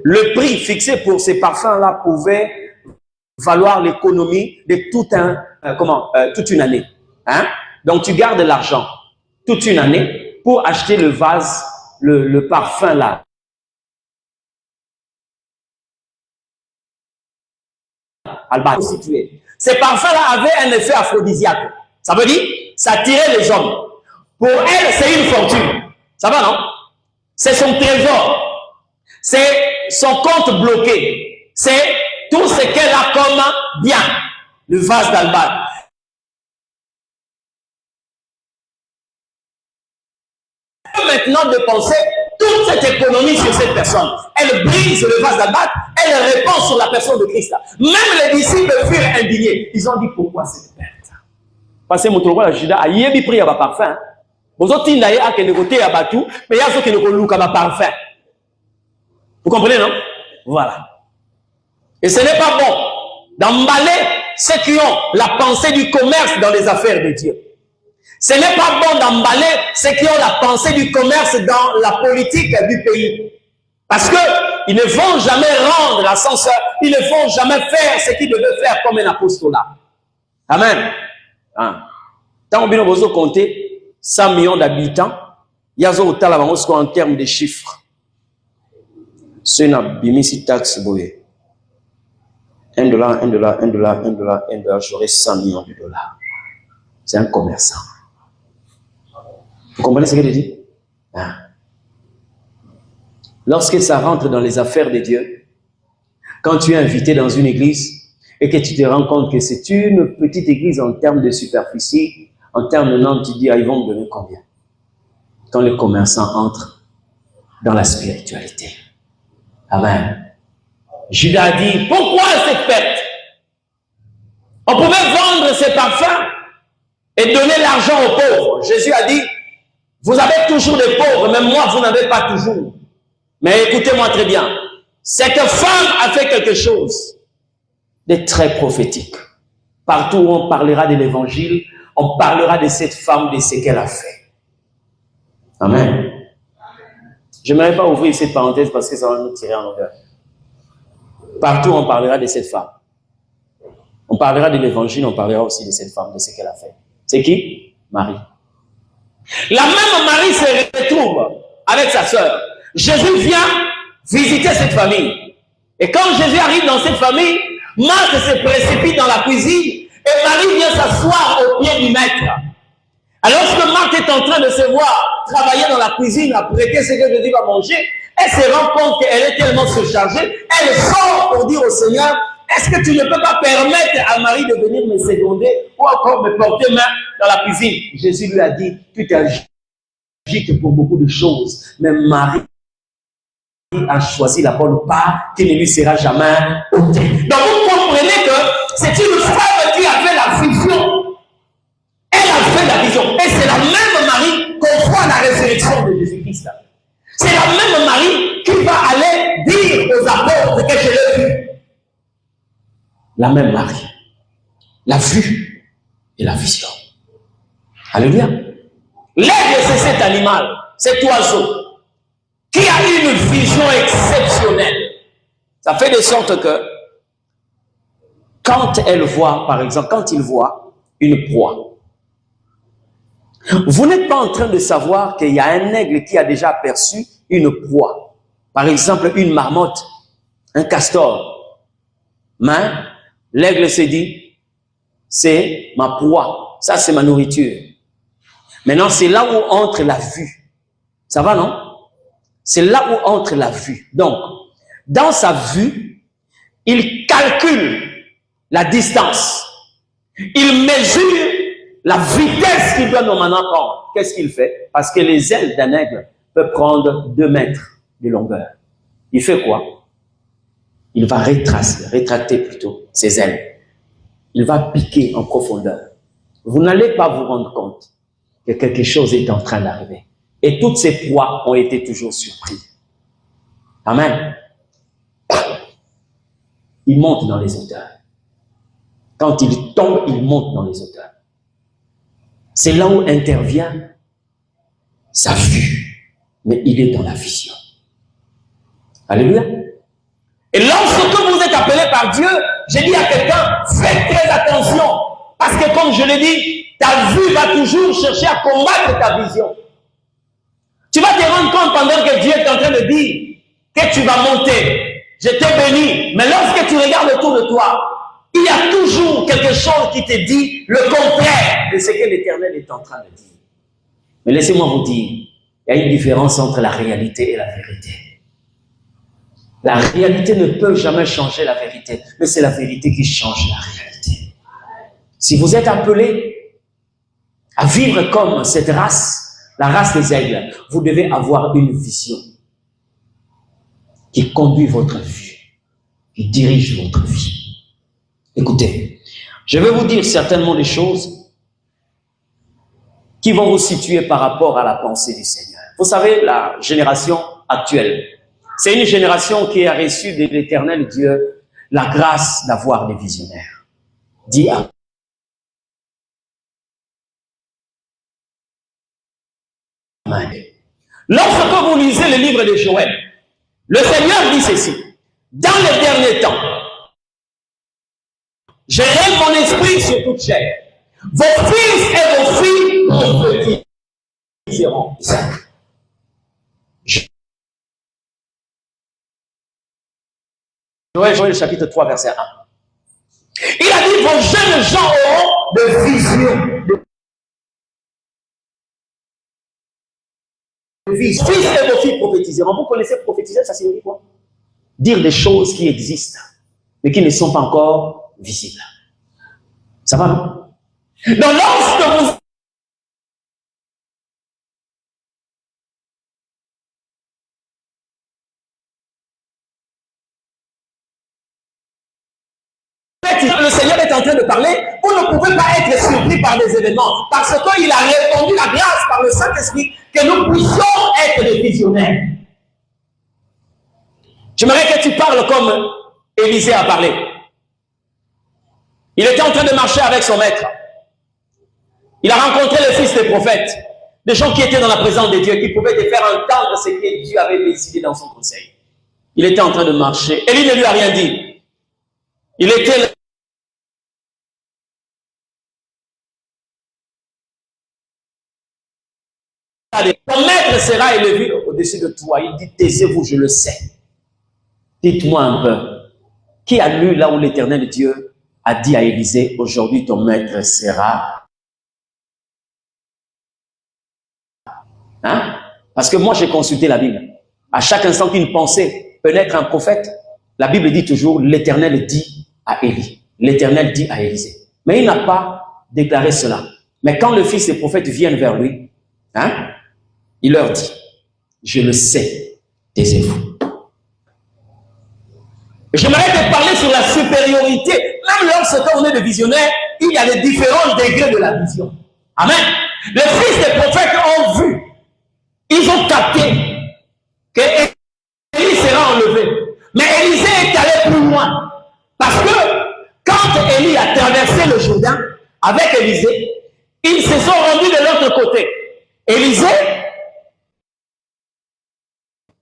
Le prix fixé pour ces parfums-là pouvait valoir l'économie de toute une année. Hein? Donc tu gardes l'argent toute une année pour acheter le vase, le parfum-là. Ces parfums-là avaient un effet aphrodisiaque. Ça veut dire, ça attirait les hommes. Pour elle, c'est une fortune. Ça va, non? C'est son trésor. C'est son compte bloqué. C'est tout ce qu'elle a comme bien. Le vase d'albâtre. Maintenant de penser toute cette économie sur cette personne. Elle brise le vase d'albâtre, elle répand sur la personne de Christ. Même les disciples furent indignés. Ils ont dit pourquoi cette perte? Parce que mon la Judas a yébi pris à parfum. Vous autres, il a que côté à Batou, mais il y a ceux qui ne connaissent pas parfum. Vous comprenez, non? Voilà. Et ce n'est pas bon d'emballer ceux qui ont la pensée du commerce dans les affaires de Dieu. Ce n'est pas bon d'emballer ceux qui ont la pensée du commerce dans la politique du pays. Parce qu'ils ne vont jamais rendre l'ascenseur, ils ne vont jamais faire ce qu'ils devaient faire comme un apostolat. Amen. Tant que vous comptez 100 millions d'habitants, il y a en termes de chiffres. C'est une bimisi taxe, $1, $1, j'aurai 100 millions de dollars. C'est un commerçant. Vous comprenez ce que je dis? Lorsque ça rentre dans les affaires de Dieu, quand tu es invité dans une église et que tu te rends compte que c'est une petite église en termes de superficie, en termes de nombre, tu dis, ils vont me donner combien? Quand les commerçants entrent dans la spiritualité. Amen. Judas a dit, pourquoi cette perte? On pouvait vendre ces parfums et donner l'argent aux pauvres. Jésus a dit, vous avez toujours des pauvres, même moi, vous n'avez pas toujours. Mais écoutez-moi très bien. Cette femme a fait quelque chose de très prophétique. Partout où on parlera de l'évangile, on parlera de cette femme, de ce qu'elle a fait. Amen. Je n'aimerais pas ouvrir cette parenthèse parce que ça va nous tirer en longueur. Partout, on parlera de cette femme. On parlera de l'évangile, on parlera aussi de cette femme, de ce qu'elle a fait. C'est qui? Marie. La même Marie se retrouve avec sa sœur. Jésus vient visiter cette famille. Et quand Jésus arrive dans cette famille, Marthe se précipite dans la cuisine et Marie vient s'asseoir au pied du maître. Alors que Marthe est en train de se voir travailler dans la cuisine, à prêter ce que Jésus va manger, elle se rend compte qu'elle est tellement surchargée, elle sort pour dire au Seigneur, est-ce que tu ne peux pas permettre à Marie de venir me seconder ou encore me porter main dans la cuisine? Jésus lui a dit, tu t'agites pour beaucoup de choses, mais Marie a choisi la bonne part qui ne lui sera jamais ôtée. Donc vous comprenez que c'est une femme qui avait la vision. Elle a fait la vision. Et c'est la même Marie qu'on voit à la résurrection de Jésus-Christ. C'est la même Marie qui va aller dire aux apôtres que je l'ai vu. La même Marie. La vue et la vision. Alléluia. L'aigle, c'est cet animal, cet oiseau, qui a une vision exceptionnelle. Ça fait de sorte que, quand elle voit, par exemple, quand il voit une proie, vous n'êtes pas en train de savoir qu'il y a un aigle qui a déjà aperçu une proie. Par exemple, une marmotte, un castor. Mais l'aigle se dit, c'est ma proie, ça c'est ma nourriture. Maintenant, c'est là où entre la vue. Ça va, non? C'est là où entre la vue. Donc, dans sa vue, il calcule la distance. Il mesure la vitesse qu'il doit normalement prendre. Qu'est-ce qu'il fait? Parce que les ailes d'un aigle peuvent prendre 2 mètres de longueur. Il fait quoi? Il va rétracter plutôt ses ailes. Il va piquer en profondeur. Vous n'allez pas vous rendre compte que quelque chose est en train d'arriver. Et toutes ces proies ont été toujours surpris. Amen. Il monte dans les hauteurs. Quand il tombe, il monte dans les hauteurs. C'est là où intervient sa vue. Mais il est dans la vision. Alléluia. Et lorsque vous êtes appelé par Dieu, j'ai dit à quelqu'un, faites très attention. Parce que comme je l'ai dit, ta vue va toujours chercher à combattre ta vision. Tu vas te rendre compte pendant que Dieu est en train de dire que tu vas monter. Je t'ai béni. Mais lorsque tu regardes autour de toi, il y a toujours quelque chose qui te dit le contraire de ce que l'Éternel est en train de dire. Mais laissez-moi vous dire, il y a une différence entre la réalité et la vérité. La réalité ne peut jamais changer la vérité, mais c'est la vérité qui change la réalité. Si vous êtes appelé à vivre comme cette race, la race des aigles, vous devez avoir une vision qui conduit votre vie, qui dirige votre vie. Écoutez, je vais vous dire certainement des choses qui vont vous situer par rapport à la pensée du Seigneur. Vous savez, la génération actuelle, c'est une génération qui a reçu de l'Éternel Dieu la grâce d'avoir des visionnaires. Dis Amen. Lorsque vous lisez le livre de Joël, le Seigneur dit ceci: dans les derniers temps, je règle mon esprit sur toute chair. Vos fils et vos filles prophétiseront. Joël chapitre 3, verset 1. Il a dit, vos jeunes gens auront de visions. Fils et vos filles prophétiseront. Vous connaissez prophétiser, ça signifie quoi? Dire des choses qui existent, mais qui ne sont pas encore visibles. Ça va, non? Donc lorsque vous le Seigneur est en train de parler, vous ne pouvez pas être surpris par des événements, parce qu'il a répondu la grâce par le Saint-Esprit que nous puissions être des visionnaires. J'aimerais que tu parles comme Élisée a parlé. Il était en train de marcher avec son maître. Il a rencontré le fils des prophètes. Des gens qui étaient dans la présence de Dieu, qui pouvaient te faire entendre ce que Dieu avait décidé dans son conseil. Il était en train de marcher. Élie ne lui a rien dit. Il était ton maître sera élevé au-dessus de toi. Il dit, taisez-vous, je le sais. Dites-moi un peu, qui a lu là où l'Éternel Dieu a dit à Élisée, aujourd'hui ton maître sera... Hein? Parce que moi j'ai consulté la Bible. À chaque instant qu'une pensée peut naître un prophète, la Bible dit toujours, l'Éternel dit à Élie. L'Éternel dit à Élisée. Mais il n'a pas déclaré cela. Mais quand le fils des prophètes vient vers lui, hein, il leur dit, je le sais, taisez-vous. J'aimerais te parler sur la supériorité. Même lorsqu'on est des visionnaires, il y a les différents degrés de la vision. Amen. Les fils des prophètes ont vu, ils ont capté que Élie sera enlevé. Mais Élisée est allé plus loin. Parce que quand Élie a traversé le Jourdain avec Élisée, ils se sont rendus de l'autre côté. Élisée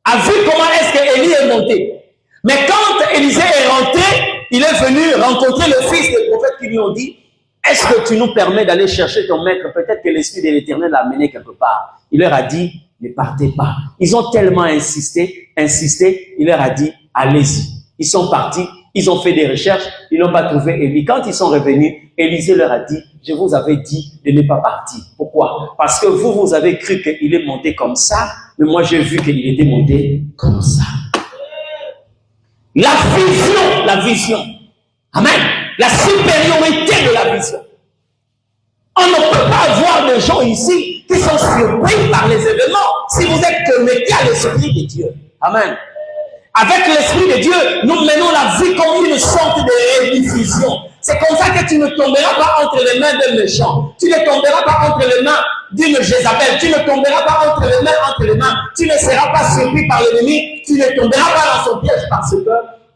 a vu comment est-ce qu'Élie est monté. Mais quand Élisée est rentré, il est venu rencontrer le fils des prophètes qui lui ont dit, est-ce que tu nous permets d'aller chercher ton maître? Peut-être que l'Esprit de l'Éternel l'a amené quelque part. Il leur a dit, ne partez pas. Ils ont tellement insisté, il leur a dit, allez-y. Ils sont partis, ils ont fait des recherches, ils n'ont pas trouvé Élie. Quand ils sont revenus, Élisée leur a dit, je vous avais dit de ne pas partir. Pourquoi? Parce que vous avez cru qu'il est monté comme ça, mais moi j'ai vu qu'il était monté comme ça. La vision. Amen. La supériorité de la vision. On ne peut pas avoir des gens ici qui sont surpris par les événements si vous êtes connectés à l'Esprit de Dieu. Amen. Avec l'Esprit de Dieu, nous menons la vie comme une sorte de rediffusion. C'est comme ça que tu ne tomberas pas entre les mains d'un méchant. Tu ne tomberas pas entre les mains d'une Jézabel. Tu ne tomberas pas entre les mains. Tu ne seras pas surpris par l'ennemi. Tu ne tomberas pas dans son piège parce que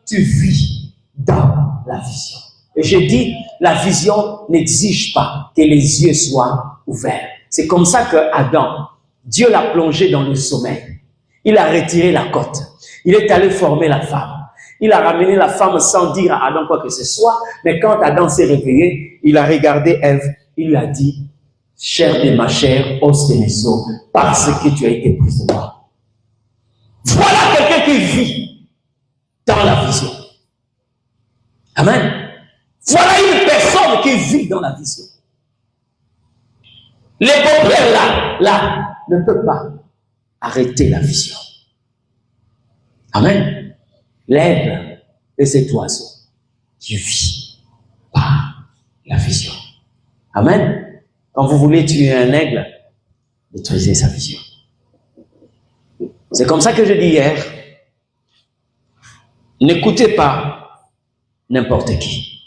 tu vis dans la vision. Et je dis, la vision n'exige pas que les yeux soient ouverts. C'est comme ça que Adam, Dieu l'a plongé dans le sommeil. Il a retiré la côte. Il est allé former la femme. Il a ramené la femme sans dire à Adam quoi que ce soit. Mais quand Adam s'est réveillé, il a regardé Ève. Il lui a dit, chair de ma chair, os de mes os, parce que tu as été prise de moi. Voilà quelqu'un qui vit dans la vision. Amen. Voilà une personne qui vit dans la vision. Les pauvres là, ne peuvent pas arrêter la vision. Amen. L'aigle et cet oiseau qui vit par la vision. Amen. Quand vous voulez tuer un aigle, maîtrisez sa vision. C'est comme ça que je dis hier. N'écoutez pas n'importe qui.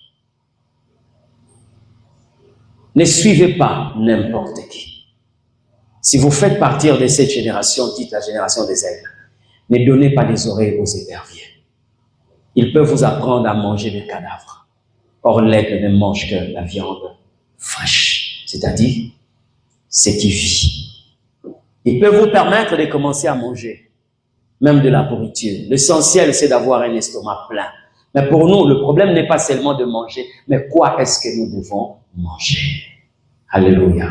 Ne suivez pas n'importe qui. Si vous faites partir de cette génération, dite la génération des aigles, ne donnez pas les oreilles aux éperviers. Ils peuvent vous apprendre à manger des cadavres. Or, l'aigle ne mange que la viande fraîche, c'est-à-dire ce qui vit. Ils peuvent vous permettre de commencer à manger, même de la pourriture. L'essentiel, c'est d'avoir un estomac plein. Mais pour nous, le problème n'est pas seulement de manger, mais quoi est-ce que nous devons manger? Alléluia.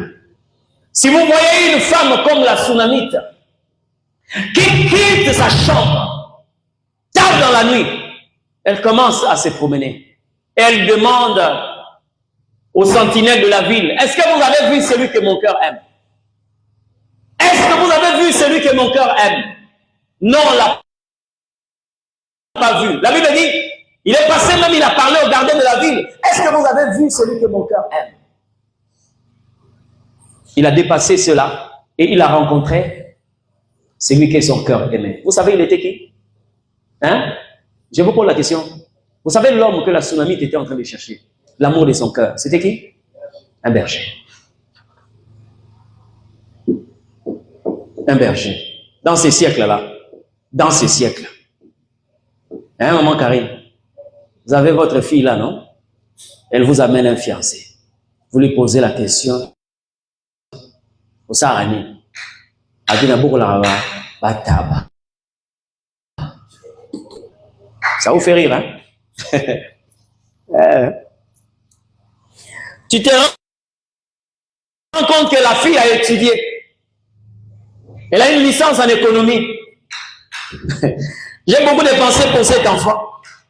Si vous voyez une femme comme la Sunamite, qui quitte sa chambre, tard dans la nuit, elle commence à se promener. Et elle demande aux sentinelles de la ville, est-ce que vous avez vu celui que mon cœur aime? Est-ce que vous avez vu celui que mon cœur aime? Non, on l'a pas vu. La Bible dit, il est passé même, il a parlé au gardien de la ville. Est-ce que vous avez vu celui que mon cœur aime? Il a dépassé cela et il a rencontré celui que son cœur aimait. Vous savez, il était qui? Hein? Je vous pose la question. Vous savez l'homme que la Sunamite était en train de chercher? L'amour de son cœur. C'était qui? Un berger. Un berger. Dans ces siècles-là. Dans ces siècles. Hein, maman Karine? Vous avez votre fille là, non? Elle vous amène un fiancé. Vous lui posez la question. Osarani. Adina beaucoup là bataba. Ça vous fait rire, hein? Tu te rends compte que la fille a étudié. Elle a une licence en économie. J'ai beaucoup de pensées pour cet enfant.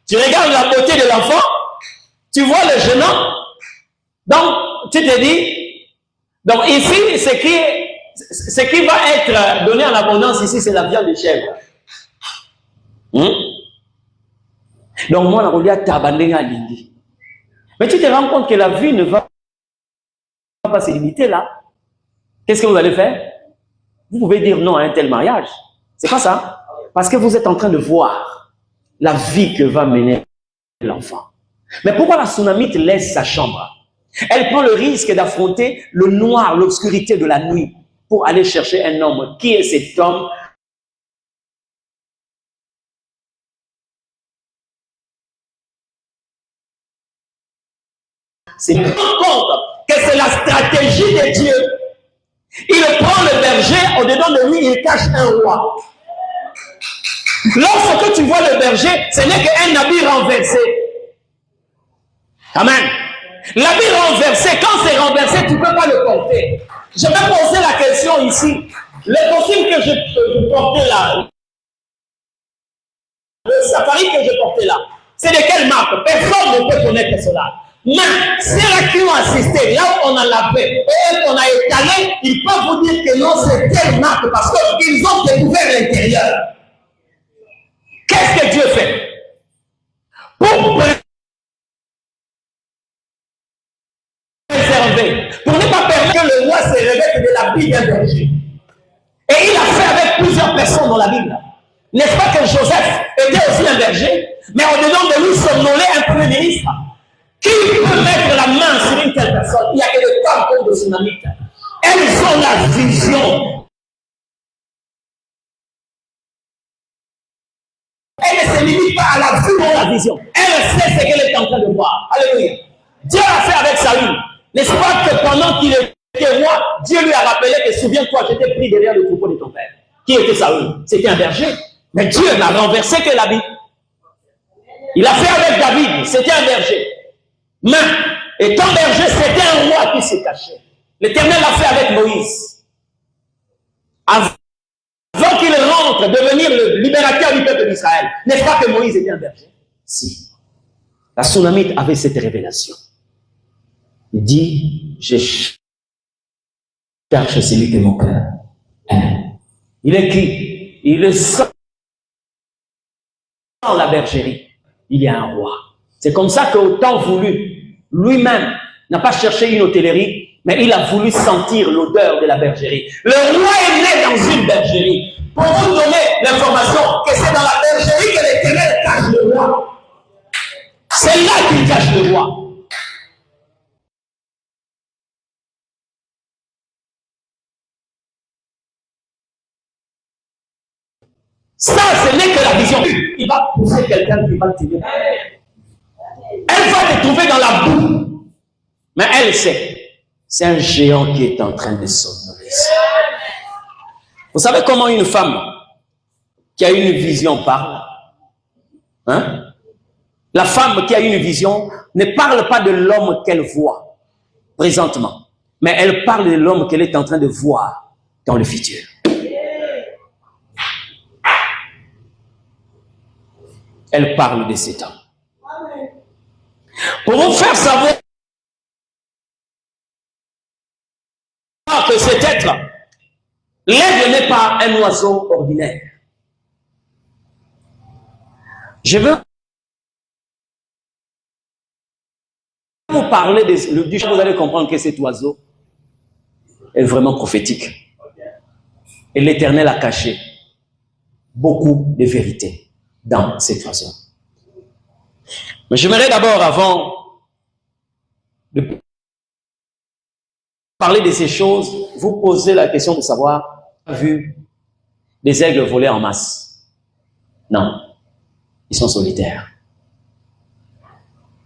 Tu regardes la beauté de l'enfant, tu vois le jeune homme, donc tu te dis, donc ici, ce qui va être donné en abondance ici, c'est la viande de chèvre. Donc moi, on a tabandé à l'indi. Mais tu te rends compte que la vie ne va pas se limiter là. Qu'est-ce que vous allez faire? Vous pouvez dire non à un tel mariage. C'est pas ça. Parce que vous êtes en train de voir la vie que va mener l'enfant. Mais pourquoi la Sunamite laisse sa chambre? Elle prend le risque d'affronter le noir, l'obscurité de la nuit pour aller chercher un homme. Qui est cet homme? C'est compte que c'est la stratégie de Dieu. Il prend le berger, au-dedans de lui, il cache un roi. Lorsque tu vois le berger, ce n'est qu'un habit renversé. Amen. L'habit renversé, quand c'est renversé, tu ne peux pas le porter. Je vais poser la question ici. Le costume que je portais là, le safari que je portais là, c'est de quelle marque? Personne ne peut connaître cela. Mais ceux qui ont assisté, là où on a lavé et qu'on a étalé, ils peuvent vous dire que non, c'est telle marque parce qu'ils ont découvert l'intérieur. Qu'est-ce que Dieu fait? Pour préserver, pour ne pas permettre que le roi se révèle de l'habit d'un berger. Et il a fait avec plusieurs personnes dans la Bible. N'est-ce pas que Joseph était aussi un berger, mais au-dedans de lui somnolait un premier ministre? Qui peut mettre la main sur une telle personne? Il n'y a que des femmes comme de Sunamite. Elles ont la vision. Elle ne se limite pas à la vue de la vision. Elle sait ce qu'elle est en train de voir. Alléluia. Dieu l'a fait avec Saül. N'est-ce pas que pendant qu'il était roi, Dieu lui a rappelé que souviens-toi, j'étais pris derrière le troupeau de ton père. Qui était Saül? C'était un berger. Mais Dieu n'a renversé que l'habit. Il a fait avec David, c'était un berger. Mais, étant berger, c'était un roi qui s'est caché. L'Éternel l'a fait avec Moïse. Avant qu'il rentre devenir le libérateur du peuple d'Israël. N'est-ce pas que Moïse était un berger? Si. La Sunamite avait cette révélation. Il dit, je cherche celui que mon cœur aime. Il est qui? Il est sans la bergerie. Il y a un roi. C'est comme ça qu'au temps voulu, lui-même n'a pas cherché une hôtellerie, mais il a voulu sentir l'odeur de la bergerie. Le roi est né dans une bergerie. Pour vous donner l'information que c'est dans la bergerie que l'Éternel cache le roi. C'est là qu'il cache le roi. Ça, ce n'est que la vision. Il va pousser quelqu'un qui va te dire. Elle va te trouver dans la boue. Mais elle sait. C'est un géant qui est en train de somnoler. Vous savez comment une femme qui a une vision parle? Hein? La femme qui a une vision ne parle pas de l'homme qu'elle voit présentement. Mais elle parle de l'homme qu'elle est en train de voir dans le futur. Elle parle de cet homme. Pour vous faire savoir que cet être, l'aigle n'est pas un oiseau ordinaire. Je veux vous parler du chant, vous allez comprendre que cet oiseau est vraiment prophétique. Et l'Éternel a caché beaucoup de vérités dans cet oiseau. Mais j'aimerais d'abord, avant de parler de ces choses, vous poser la question de savoir, vu des aigles voler en masse? Non, ils sont solitaires.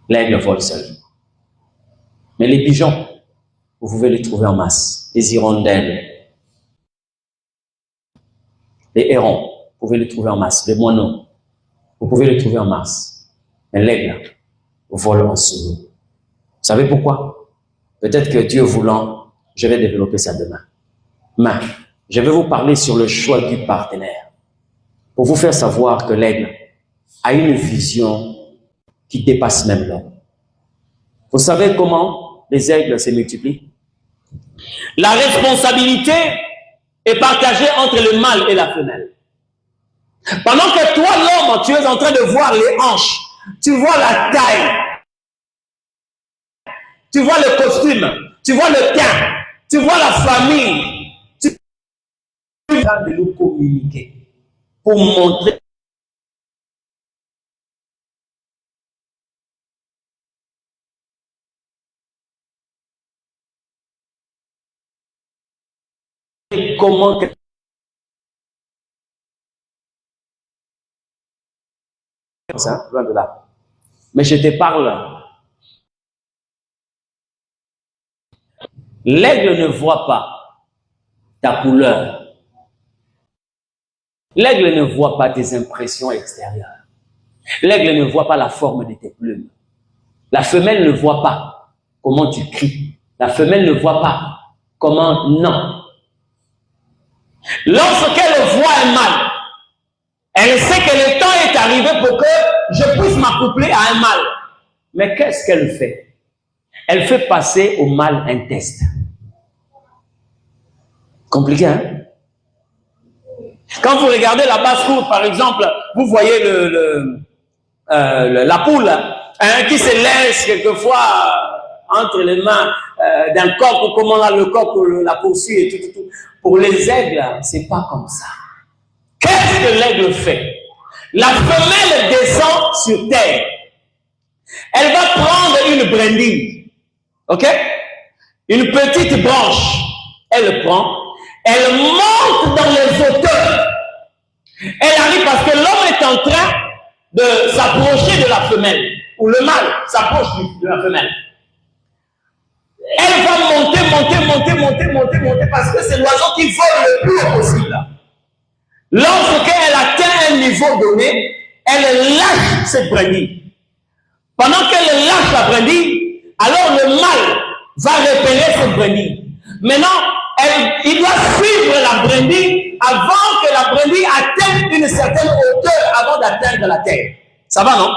L'aigle vole seul. Mais les pigeons, vous pouvez les trouver en masse. Les hirondelles, Les hérons, vous pouvez les trouver en masse. Les moineaux, vous pouvez les trouver en masse. Mais l'aigle vole en solo. Vous savez pourquoi? Peut-être que Dieu voulant, je vais développer ça demain. Mais je vais vous parler sur le choix du partenaire. Pour vous faire savoir que l'aigle a une vision qui dépasse même l'homme. Vous savez comment les aigles se multiplient? La responsabilité est partagée entre le mâle et la femelle. Pendant que toi, l'homme, tu es en train de voir les hanches, tu vois la taille, tu vois le costume, tu vois le teint, tu vois la famille, tu vas de nous communiquer pour montrer comment ça, loin de là. Mais je te parle. L'aigle ne voit pas ta couleur. L'aigle ne voit pas tes impressions extérieures. L'aigle ne voit pas la forme de tes plumes. La femelle ne voit pas comment tu cries. La femelle ne voit pas comment non. Lorsqu'elle voit un mâle, elle sait que le temps est arrivé pour que je puisse m'accoupler à un mâle. Mais qu'est-ce qu'elle fait? Elle fait passer au mâle un test. Compliqué, hein? Quand vous regardez la basse-cour, par exemple, vous voyez la poule hein, qui se laisse quelquefois entre les mains d'un coq, ou comment là, le coq la poursuit et tout. Pour les aigles, c'est pas comme ça. Qu'est-ce que l'aigle fait? La femelle descend sur terre. Elle va prendre une brindille. Ok? Une petite branche. Elle le prend. Elle monte dans les hauteurs. Elle arrive parce que l'homme est en train de s'approcher de la femelle. Ou le mâle s'approche de la femelle. Elle va monter parce que c'est l'oiseau qui vole le plus haut possible. Lorsqu'elle atteint un niveau donné, elle lâche cette brindille. Pendant qu'elle lâche la brindille, alors le mâle va repérer cette brindille. Maintenant, il doit suivre la brindille avant que la brindille atteigne une certaine hauteur avant d'atteindre la terre. Ça va, non?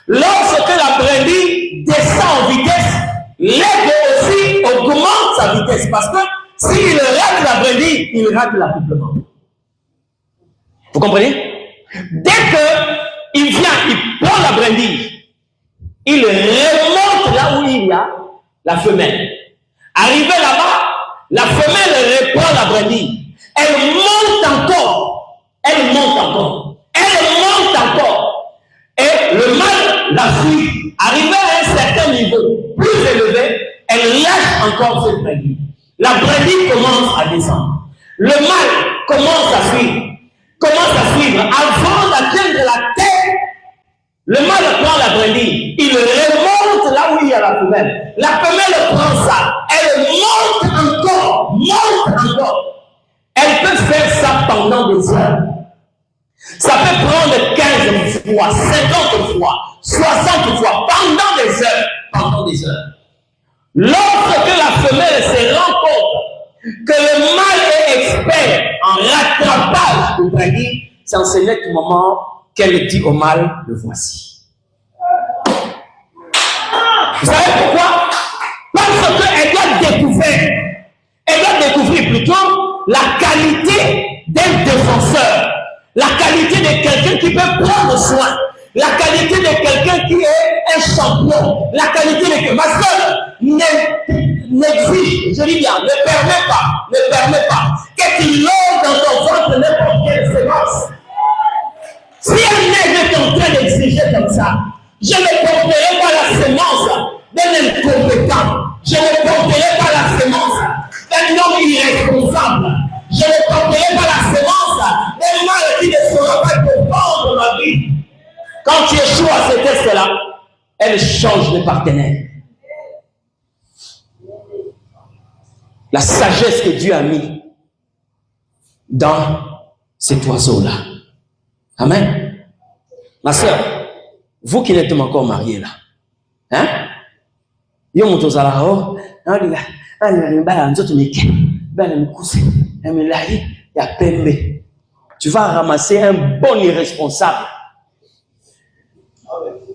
Lorsque la brindille descend en vitesse, l'aigle aussi augmente sa vitesse parce que s'il rate la brindille, il rate l'accouplement. Vous comprenez? Dès qu'il vient, il prend la brindille, il remonte là où il y a la femelle. Arrivé là-bas, la femelle reprend la brindille. Elle monte encore. Et le mâle la suit. Arrivé à un certain niveau plus élevé, elle lâche encore cette brindille. La brindille commence à descendre. Le mâle commence à suivre. Avant d'atteindre la terre, le mâle prend la brindille. Il remonte là où il y a la femelle. La femelle prend ça. Elle monte encore. Elle peut faire ça pendant des heures. Ça peut prendre 15 fois, 50 fois, 60 fois, pendant des heures. Lorsque la femelle se rend compte que le mâle est expert en rattrapage de brindille, c'est en ce net moment qu'elle dit au mâle, le voici. Vous savez pourquoi? Parce qu'elle doit découvrir plutôt la qualité d'un défenseur, la qualité de quelqu'un qui peut prendre soin, la qualité de quelqu'un qui est un champion, la qualité de ma soeur n'exige, je dis bien, ne permet pas que tu lèves dans ton ventre n'importe quelle sémence. Si un aigle est en train d'exiger comme ça, je ne porterai pas la sémence d'un incompétent. Je ne porterai pas la sémence d'un homme irresponsable. Je ne porterai pas la sémence d'un mal qui ne sera pas comprendre ma vie. Quand tu échoues à ce test-là, elle change de partenaire. La sagesse que Dieu a mis dans cet oiseau-là. Amen. Ma soeur, vous qui n'êtes pas encore mariés là, hein? Tu vas ramasser un bon irresponsable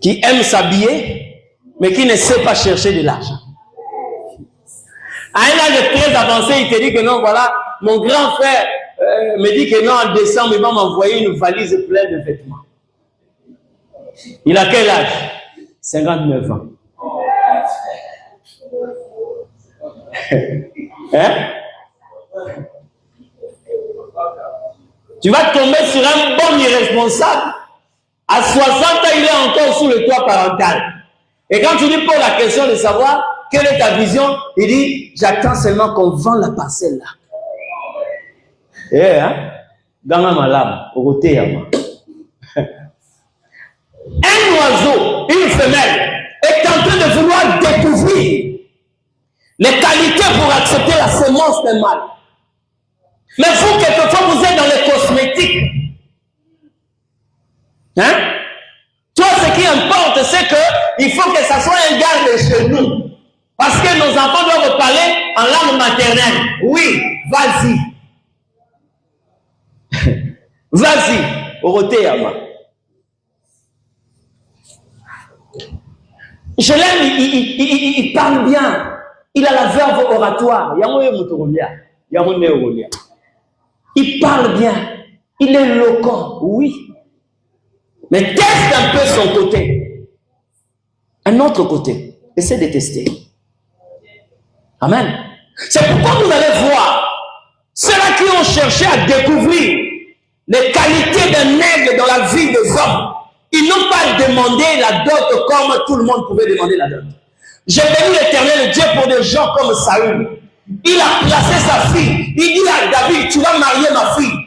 qui aime s'habiller, mais qui ne sait pas chercher de l'argent. À un âge très avancé, il te dit que non, voilà, mon grand frère me dit que non, en décembre, il va m'envoyer une valise pleine de vêtements. Il a quel âge? 59 ans. Hein? Tu vas tomber sur un bon irresponsable. À 60 ans, il est encore sous le toit parental. Et quand tu lui poses la question de savoir quelle est ta vision, il dit, j'attends seulement qu'on vende la parcelle là. Eh, hein? Dans la malade, au côté, un oiseau, une femelle, est en train de vouloir découvrir les qualités pour accepter la semence d'un mâle. Mais vous, quelquefois, vous êtes dans les cosmétiques. Hein? Toi, ce qui importe, c'est qu'il faut que ça soit un garde chez nous. Parce que nos enfants doivent parler en langue maternelle. Oui, vas-y. Vas-y, Oroté Ama. Je l'aime, il parle bien. Il a la verve oratoire. Il parle bien. Il est éloquent, oui. Mais teste un peu son côté. Un autre côté. Essaie de tester. Amen. C'est pourquoi vous allez voir ceux-là qui ont cherché à découvrir les qualités d'un aigle dans la vie des hommes. Ils n'ont pas demandé la dot comme tout le monde pouvait demander la dot. J'ai béni l'Éternel Dieu pour des gens comme Saül. Il a placé sa fille. Il dit à David, tu vas marier ma fille.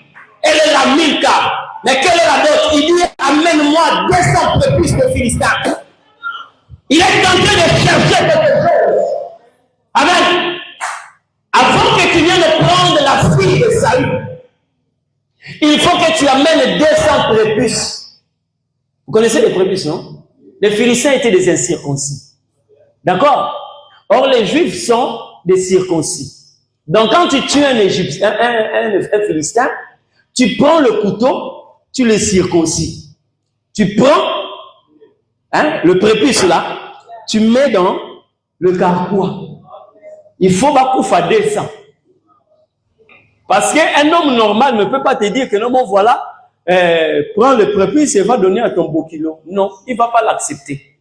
Elle est la Milka. Mais quelle est la dot? Il dit, amène-moi 200 prépuces de Philistins. Il est en train de chercher quelque chose. Amen. Avant que tu viennes de prendre la fille de Saül, il faut que tu amènes 200 prépuces. Vous connaissez les prépuces, non? Les Philistins étaient des incirconcis. D'accord? Or, les Juifs sont des circoncis. Donc, quand tu tues un Égyptien, un Philistin, tu prends le couteau, tu le circoncis. Tu prends le prépuce là, tu mets dans le carquois. Il faut faire 200. Parce qu'un homme normal ne peut pas te dire que non, bon voilà, prends le prépuce et va donner à ton beau kilo. Non, il ne va pas l'accepter.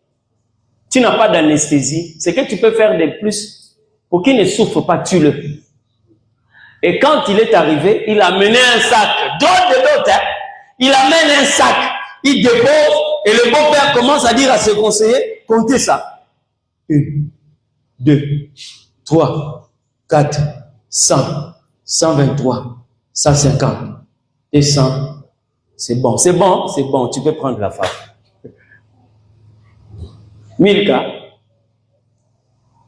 Tu n'as pas d'anesthésie. Ce que tu peux faire de plus pour qu'il ne souffre pas, tue-le. Et quand il est arrivé, il a mené un sac. D'autres, il amène un sac. Il dépose et le beau-père commence à dire à ses conseillers, comptez ça. 1, 2, 3, 4, 100, 123, 150, 200. C'est bon, c'est bon, c'est bon, tu peux prendre la femme. 1000 cas.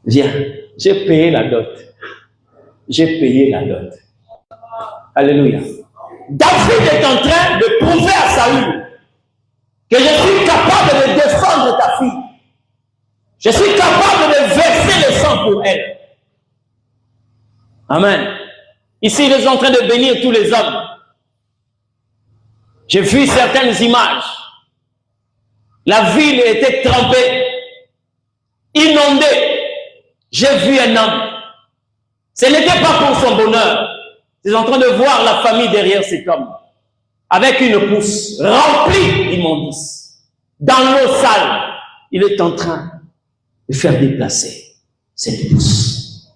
Viens, j'ai payé la dot. J'ai payé la dot. Alléluia. David est en train de prouver à Saül que je suis capable de défendre ta fille. Je suis capable de verser le sang pour elle. Amen. Ici, il est en train de bénir tous les hommes. J'ai vu certaines images. La ville était trempée, inondée. J'ai vu un homme. Ce n'était pas pour son bonheur. Ils sont en train de voir la famille derrière cet homme. Avec une pousse remplie d'immondices. Dans l'eau sale, il est en train de faire déplacer cette pousse.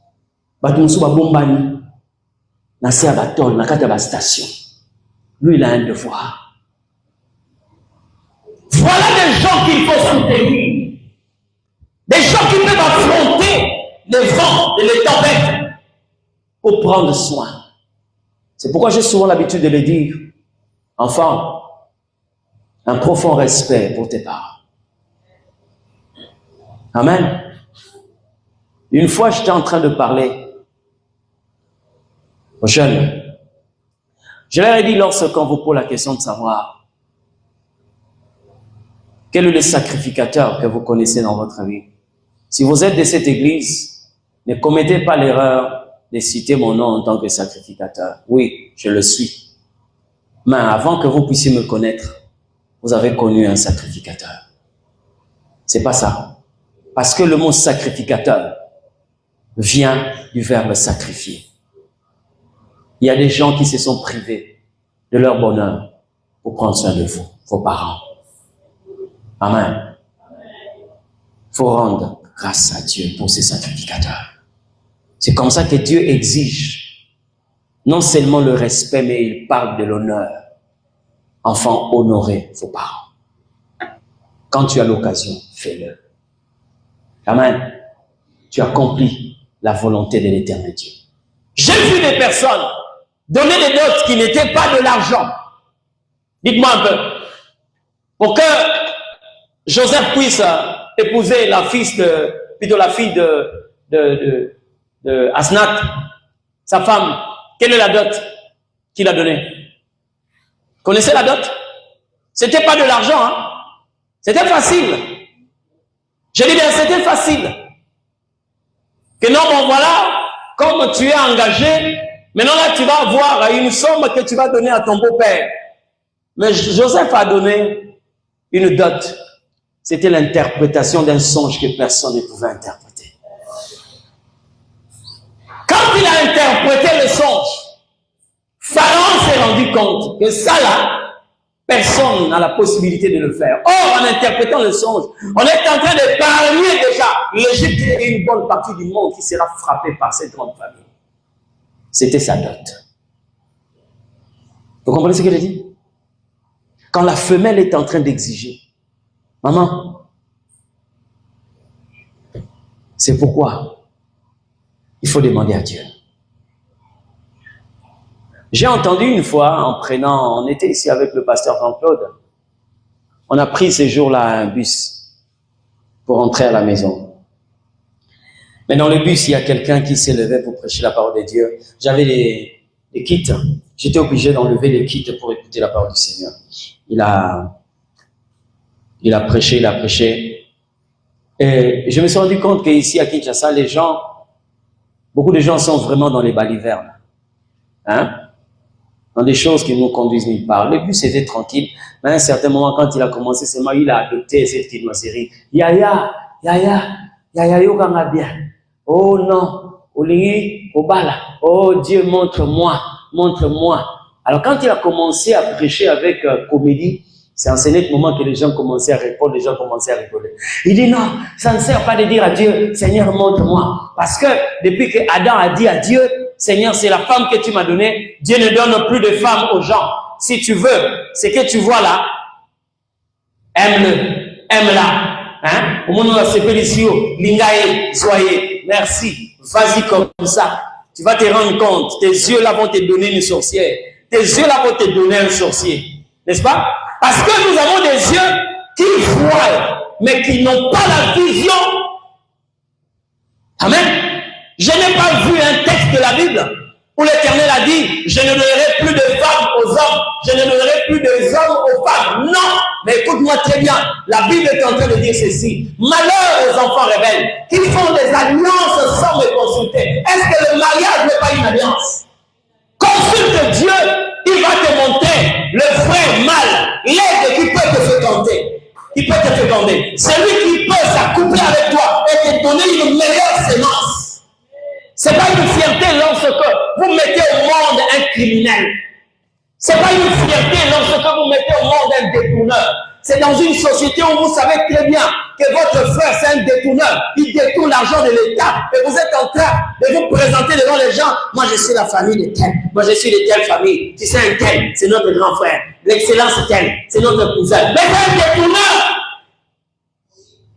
Lui, il a un devoir. Voilà des gens qu'il faut soutenir. Des gens qui peuvent affronter les vents et les tempêtes pour prendre soin. C'est pourquoi j'ai souvent l'habitude de le dire. Enfant, un profond respect pour tes parents. Amen. Une fois, j'étais en train de parler aux jeunes. Je leur ai dit lorsqu'on vous pose la question de savoir quel est le sacrificateur que vous connaissez dans votre vie. Si vous êtes de cette église, ne commettez pas l'erreur de citer mon nom en tant que sacrificateur. Oui, je le suis. Mais avant que vous puissiez me connaître, vous avez connu un sacrificateur. C'est pas ça. Parce que le mot sacrificateur vient du verbe sacrifier. Il y a des gens qui se sont privés de leur bonheur pour prendre soin de vous, vos parents. Amen. Il faut rendre grâce à Dieu pour ces sacrificateurs. C'est comme ça que Dieu exige non seulement le respect, mais il parle de l'honneur. Enfant, honorez vos parents. Quand tu as l'occasion, fais-le. Amen. Tu accomplis la volonté de l'éternel Dieu. J'ai vu des personnes donner des notes qui n'étaient pas de l'argent. Dites-moi un peu. Pour que Joseph puisse épouser la fille de Asnath, sa femme, quelle est la dot qu'il a donnée? Connaissez la dot? C'était pas de l'argent, hein? C'était facile. Je dis bien, c'était facile. Que non, bon voilà, comme tu es engagé, maintenant là tu vas avoir une somme que tu vas donner à ton beau-père. Mais Joseph a donné une dot. C'était l'interprétation d'un songe que personne ne pouvait interpréter. Quand il a interprété le songe, Pharaon s'est rendu compte que ça là, personne n'a la possibilité de le faire. Or, en interprétant le songe, on est en train d'épargner déjà l'Égypte et une bonne partie du monde qui sera frappée par cette grande famille. C'était sa dot. Vous comprenez ce que je dis? Quand la femelle est en train d'exiger, maman, c'est pourquoi il faut demander à Dieu. J'ai entendu une fois, on était ici avec le pasteur Jean-Claude, on a pris ces jours-là un bus pour rentrer à la maison. Mais dans le bus, il y a quelqu'un qui s'est levé pour prêcher la parole de Dieu. J'avais les kits, j'étais obligé d'enlever les kits pour écouter la parole du Seigneur. Il a prêché. Et je me suis rendu compte qu'ici à Kinshasa, beaucoup de gens sont vraiment dans les balivernes. Hein? Dans des choses qui nous conduisent nulle part. Le bus était tranquille, mais à un certain moment, quand il a commencé, seulement il a adopté cette kinoiserie. Yaya, yokanga bien. Oh non, olingi, obala. Oh Dieu, montre-moi. Alors quand il a commencé à prêcher avec comédie, c'est en ce moment que les gens commençaient à répondre, les gens commençaient à rigoler. Il dit non, ça ne sert pas de dire à Dieu, Seigneur, montre-moi. Parce que depuis que Adam a dit à Dieu, Seigneur, c'est la femme que tu m'as donnée, Dieu ne donne plus de femmes aux gens. Si tu veux, ce que tu vois là, aime-le, aime-la. Hein? Au moment où on s'appelle ici, lingaye, soyez, merci, vas-y comme ça. Tu vas te rendre compte, tes yeux là vont te donner une sorcière. Tes yeux là vont te donner un sorcier. N'est-ce pas? Parce que nous avons des yeux qui voient, mais qui n'ont pas la vision. Amen. Je n'ai pas vu un texte de la Bible où l'Éternel a dit, je ne donnerai plus de femmes aux hommes, je ne donnerai plus des hommes aux femmes. Non, mais écoute-moi très bien, la Bible est en train de dire ceci. Malheur aux enfants rebelles qui font des alliances sans me consulter. Est-ce que le mariage n'est pas une alliance? Consulte Dieu, il va te montrer le vrai mal, l'aide qui peut te féconder. Il peut te féconder. C'est lui qui peut s'accoupler avec toi et te donner une meilleure sémence. C'est pas une fierté lorsque vous mettez au monde un criminel. C'est pas une fierté lorsque vous mettez au monde un détourneur. C'est dans une société où vous savez très bien que votre frère c'est un détourneur. Il détourne l'argent de l'État et vous êtes en train de vous présenter devant les gens. Moi je suis la famille de tel. Moi je suis de telle famille. Tu sais un tel, c'est notre grand frère. L'excellence est tel, c'est notre cousin. Mais c'est un détourneur.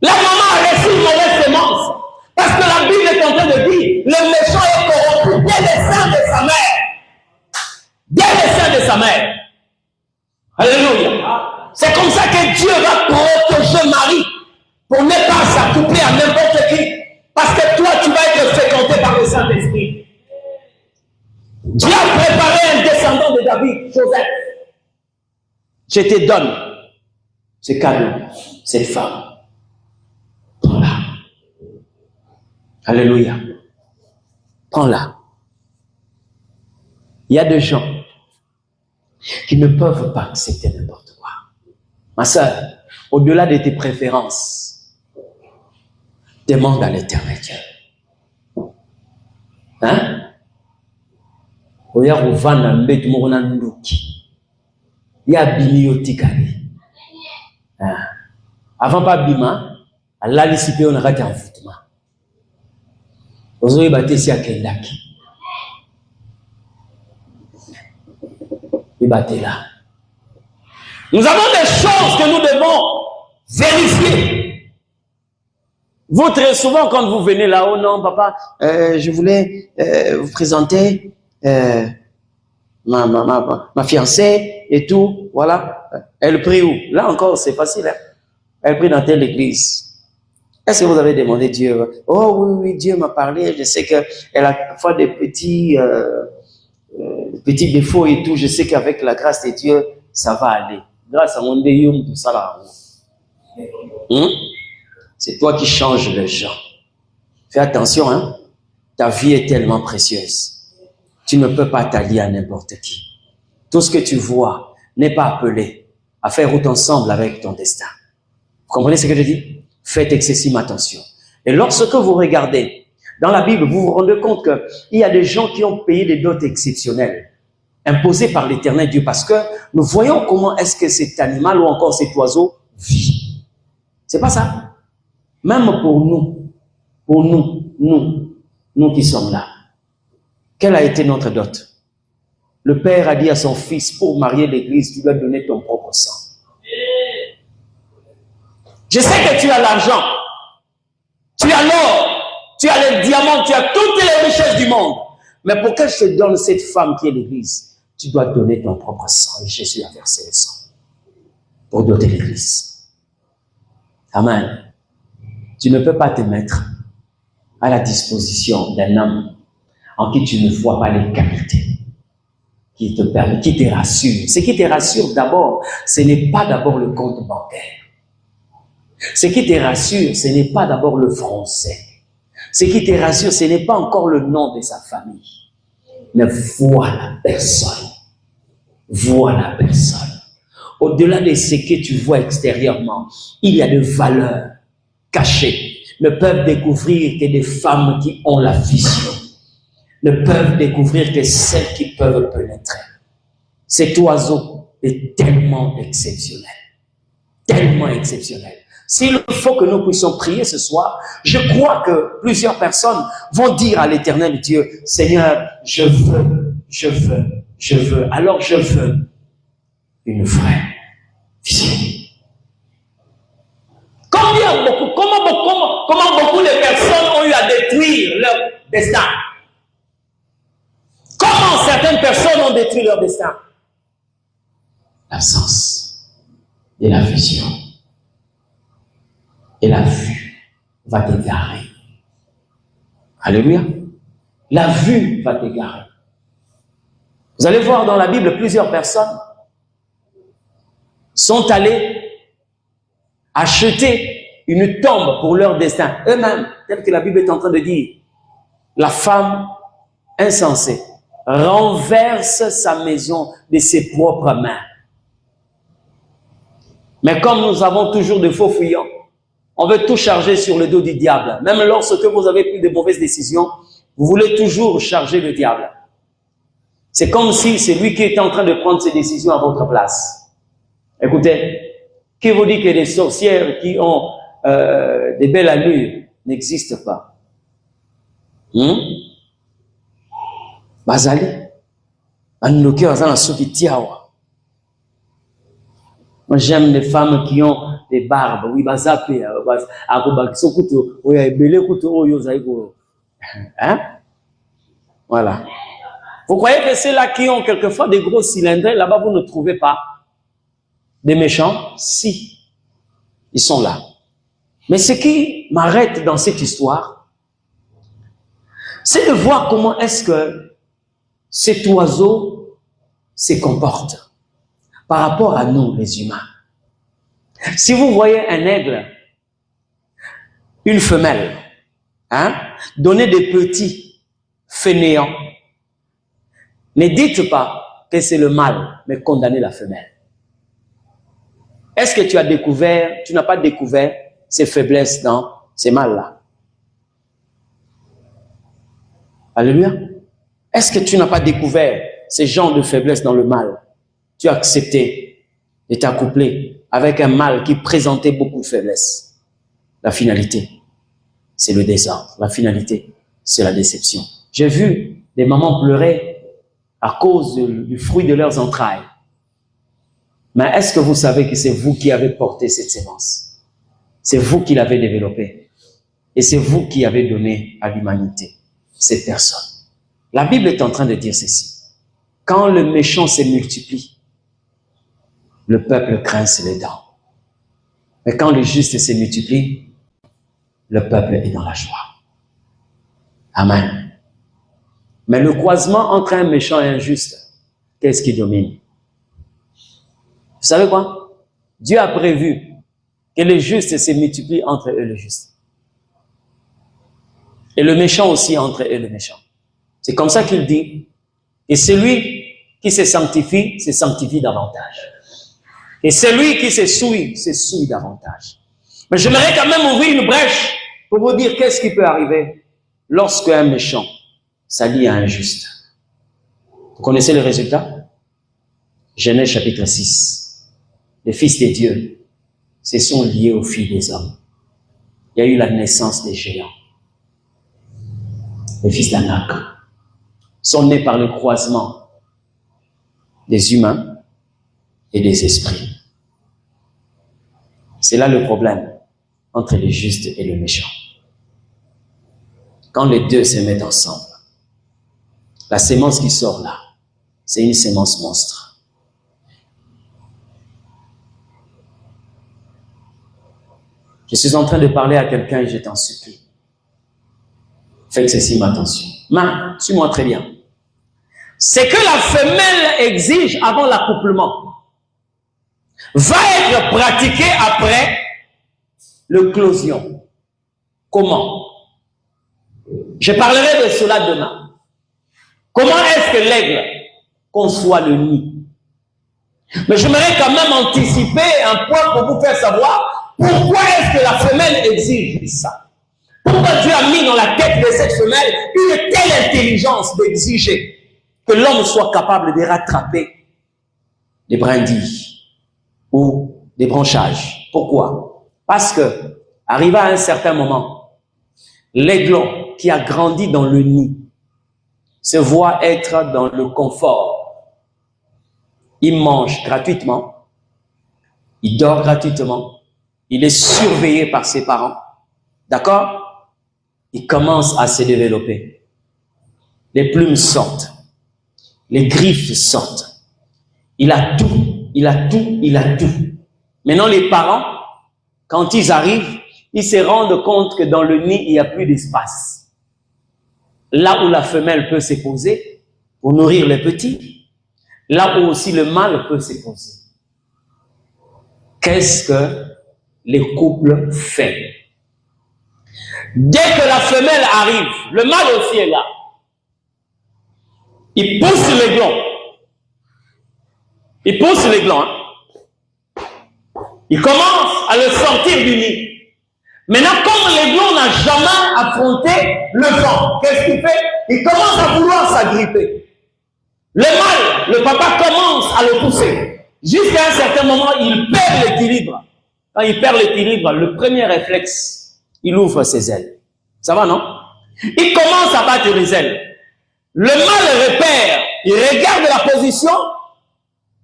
La maman a reçu une mauvaise sémence. Parce que la Bible est en train de dire, le méchant est corrompu dès le sein de sa mère. Dès le sein de sa mère. Alléluia. C'est comme ça que Dieu va protéger Marie pour ne pas s'accoupler à n'importe qui. Parce que toi, tu vas être fécondé par le Saint-Esprit. Dieu a préparé un destin descendant de David, Joseph, je te donne ce cadeau, cette femme. Prends-la. Alléluia. Prends-la. Il y a des gens qui ne peuvent pas accepter n'importe quoi. Ma soeur, au-delà de tes préférences, demande à l'Éternel Dieu. Hein? Oya kovanda mbetu moko na nduki. Ya bimi yotikali. Avant pas bima, alali sipe on a kati envoûtement. Ozoyi batesi akendaki. Là. Nous avons des choses que nous devons vérifier. Vous, très souvent, quand vous venez là, oh non, papa, je voulais vous présenter ma fiancée et tout. Voilà. Elle prie où? Là encore, c'est facile. Hein? Elle prie dans telle église. Est-ce que vous avez demandé Dieu? Oh oui, oui, Dieu m'a parlé. Je sais qu'elle a parfois des petits défauts et tout. Je sais qu'avec la grâce de Dieu, ça va aller. Grâce à mon Dieu, tout ça là. C'est toi qui changes les gens. Fais attention, hein. Ta vie est tellement précieuse. Tu ne peux pas t'allier à n'importe qui. Tout ce que tu vois n'est pas appelé à faire route ensemble avec ton destin. Vous comprenez ce que je dis? Faites excessive attention. Et lorsque vous regardez dans la Bible, vous vous rendez compte qu'il y a des gens qui ont payé des dots exceptionnels, imposés par l'Éternel Dieu, parce que nous voyons comment est-ce que cet animal ou encore cet oiseau vit. C'est pas ça. Même pour nous qui sommes là. Quelle a été notre dot? Le Père a dit à son fils, pour marier l'église, tu dois donner ton propre sang. Je sais que tu as l'argent, tu as l'or, tu as les diamants, tu as toutes les richesses du monde. Mais pour que je te donne cette femme qui est l'église, tu dois donner ton propre sang. Et Jésus a versé le sang pour doter l'église. Amen. Tu ne peux pas te mettre à la disposition d'un homme en qui tu ne vois pas les qualités qui te permettent, qui te rassurent. Ce qui te rassure d'abord, ce n'est pas d'abord le compte bancaire. Ce qui te rassure, ce n'est pas d'abord le français. Ce qui te rassure, ce n'est pas encore le nom de sa famille. Mais vois la personne. Vois la personne. Au-delà de ce que tu vois extérieurement, il y a des valeurs cachées. Ne peuvent découvrir que des femmes qui ont la vision. Ne peuvent découvrir que celles qui peuvent pénétrer. Cet oiseau est tellement exceptionnel. Tellement exceptionnel. S'il faut que nous puissions prier ce soir, je crois que plusieurs personnes vont dire à l'Éternel Dieu, Seigneur, je veux, alors je veux une vraie vision. Comment beaucoup de personnes ont eu à détruire leur destin? Comment certaines personnes ont détruit leur destin? L'absence de la vision. Et la vue va t'égarer. Alléluia. La vue va t'égarer. Vous allez voir dans la Bible, plusieurs personnes sont allées acheter une tombe pour leur destin. Eux-mêmes, tel que la Bible est en train de dire, la femme insensée renverse sa maison de ses propres mains. Mais comme nous avons toujours de faux fuyants, on veut tout charger sur le dos du diable. Même lorsque vous avez pris de mauvaises décisions, vous voulez toujours charger le diable. C'est comme si c'est lui qui est en train de prendre ses décisions à votre place. Écoutez, qui vous dit que les sorcières qui ont des belles allures n'existent pas? Bazali, Anoké Azana Soki Tiawa. Moi, j'aime les femmes qui ont des barbes. Oui, bazapé. Hein? Voilà. Vous croyez que c'est là qui ont quelquefois des gros cylindres, là-bas vous ne trouvez pas des méchants? Si. Ils sont là. Mais ce qui m'arrête dans cette histoire, c'est de voir comment est-ce que cet oiseau se comporte par rapport à nous, les humains. Si vous voyez un aigle, une femelle, donner des petits fainéants, ne dites pas que c'est le mâle, mais condamnez la femelle. Est-ce que tu n'as pas découvert ces faiblesses dans ces mâles-là? Alléluia. Est-ce que tu n'as pas découvert ces genres de faiblesses dans le mâle? Tu as accepté de t'accoupler avec un mâle qui présentait beaucoup de faiblesses. La finalité, c'est le désordre. La finalité, c'est la déception. J'ai vu des mamans pleurer à cause du fruit de leurs entrailles. Mais est-ce que vous savez que c'est vous qui avez porté cette sémence? C'est vous qui l'avez développée. Et c'est vous qui avez donné à l'humanité cette personne. La Bible est en train de dire ceci. Quand le méchant se multiplie, le peuple grince les dents. Mais quand le juste se multiplie, le peuple est dans la joie. Amen. Mais le croisement entre un méchant et un juste, qu'est-ce qui domine? Vous savez quoi? Dieu a prévu que les justes se multiplient entre eux, le juste. Et le méchant aussi entre eux, le méchant. C'est comme ça qu'il dit. Et celui qui se sanctifie davantage. Et celui qui se souille davantage. Mais j'aimerais quand même ouvrir une brèche pour vous dire qu'est-ce qui peut arriver lorsque un méchant s'allie à un juste. Vous connaissez le résultat? Genèse chapitre 6. Les fils de Dieu se sont liés aux filles des hommes. Il y a eu la naissance des géants. Les fils d'Anak sont nés par le croisement des humains et des esprits. C'est là le problème entre les justes et le méchant. Quand les deux se mettent ensemble, la sémence qui sort là, c'est une sémence monstre. Je suis en train de parler à quelqu'un et je t'en supplie. Faites ceci, ma attention. Suis-moi très bien. C'est que la femelle exige avant l'accouplement va être pratiqué après l'éclosion. Comment? Je parlerai de cela demain. Comment est-ce que l'aigle conçoit le nid? Mais j'aimerais quand même anticiper un point pour vous faire savoir pourquoi est-ce que la femelle exige ça. Pourquoi Dieu a mis dans la tête de cette femelle une telle intelligence d'exiger que l'homme soit capable de rattraper des brindilles ou des branchages. Pourquoi? Parce que, arrivé à un certain moment, l'aiglon qui a grandi dans le nid se voit être dans le confort. Il mange gratuitement, il dort gratuitement, il est surveillé par ses parents. D'accord? Il commence à se développer. Les plumes sortent. Les griffes sortent. Il a tout, il a tout, il a tout. Maintenant, les parents, quand ils arrivent, ils se rendent compte que dans le nid, il n'y a plus d'espace. Là où la femelle peut se poser pour nourrir les petits, là où aussi le mâle peut se poser. Qu'est-ce que les couples font? Dès que la femelle arrive, le mâle aussi est là. Il pousse l'aiglon. Il pousse l'aiglon. Il commence à le sortir du nid. Maintenant, comme l'aiglon n'a jamais affronté le vent, qu'est-ce qu'il fait? Il commence à vouloir s'agripper. Le mâle, le papa commence à le pousser. Jusqu'à un certain moment, il perd l'équilibre. Quand il perd l'équilibre, le premier réflexe, il ouvre ses ailes. Ça va, non? Il commence à battre les ailes. Le mâle repère, il regarde la position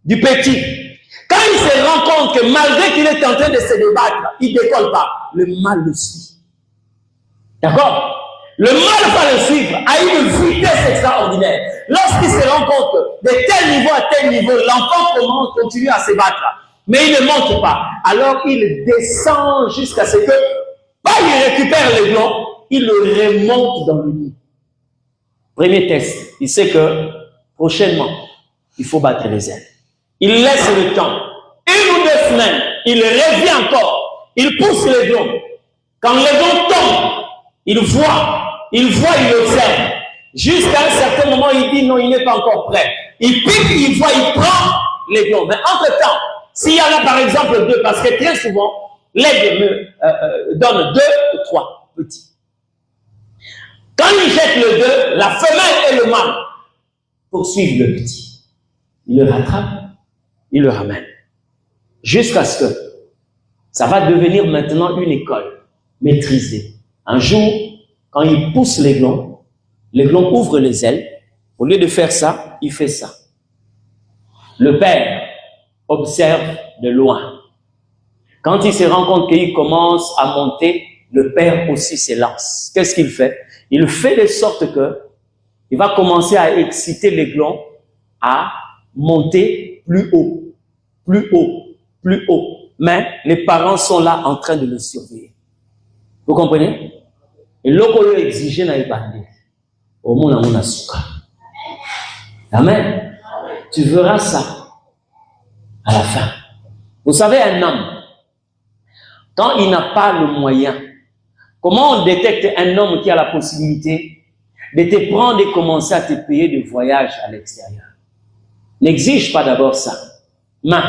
du petit. Quand il se rend compte que malgré qu'il est en train de se débattre, il ne décolle pas. Le mâle le suit. D'accord? Le mâle va le suivre à une vitesse extraordinaire. Lorsqu'il se rend compte que de tel niveau à tel niveau, l'enfant continue à se battre. Mais il ne monte pas. Alors il descend jusqu'à ce que, il récupère l'aiglon, il le remonte dans le nid. Premier test, il sait que prochainement, il faut battre les ailes. Il laisse le temps. 1 ou 2 semaines, il revient encore. Il pousse l'aiglon. Quand l'aiglon tombe, il voit, il observe. Jusqu'à un certain moment, il dit non, il n'est pas encore prêt. Il pique, il voit, il prend l'aiglon. Mais entre-temps, s'il y en a par exemple 2, parce que très souvent, l'aigle me donne 2 ou 3 petits. Quand il jette le 2, la femelle et le mâle poursuivent le petit. Il le rattrape, il le ramène. Jusqu'à ce que ça va devenir maintenant une école maîtrisée. Un jour, quand il pousse l'aiglon ouvre les ailes. Au lieu de faire ça, il fait ça. Le père observe de loin. Quand il se rend compte qu'il commence à monter, le père aussi s'élance. Qu'est-ce qu'il fait? Il fait de sorte que il va commencer à exciter l'aiglon à monter plus haut, plus haut, plus haut. Mais les parents sont là en train de le surveiller. Vous comprenez? Et l'okoyo exige na ibande. Au monde à mon asuka. Amen. Tu verras ça à la fin. Vous savez, un homme, quand il n'a pas le moyen, comment on détecte un homme qui a la possibilité de te prendre et commencer à te payer des voyages à l'extérieur? N'exige pas d'abord ça. Mais,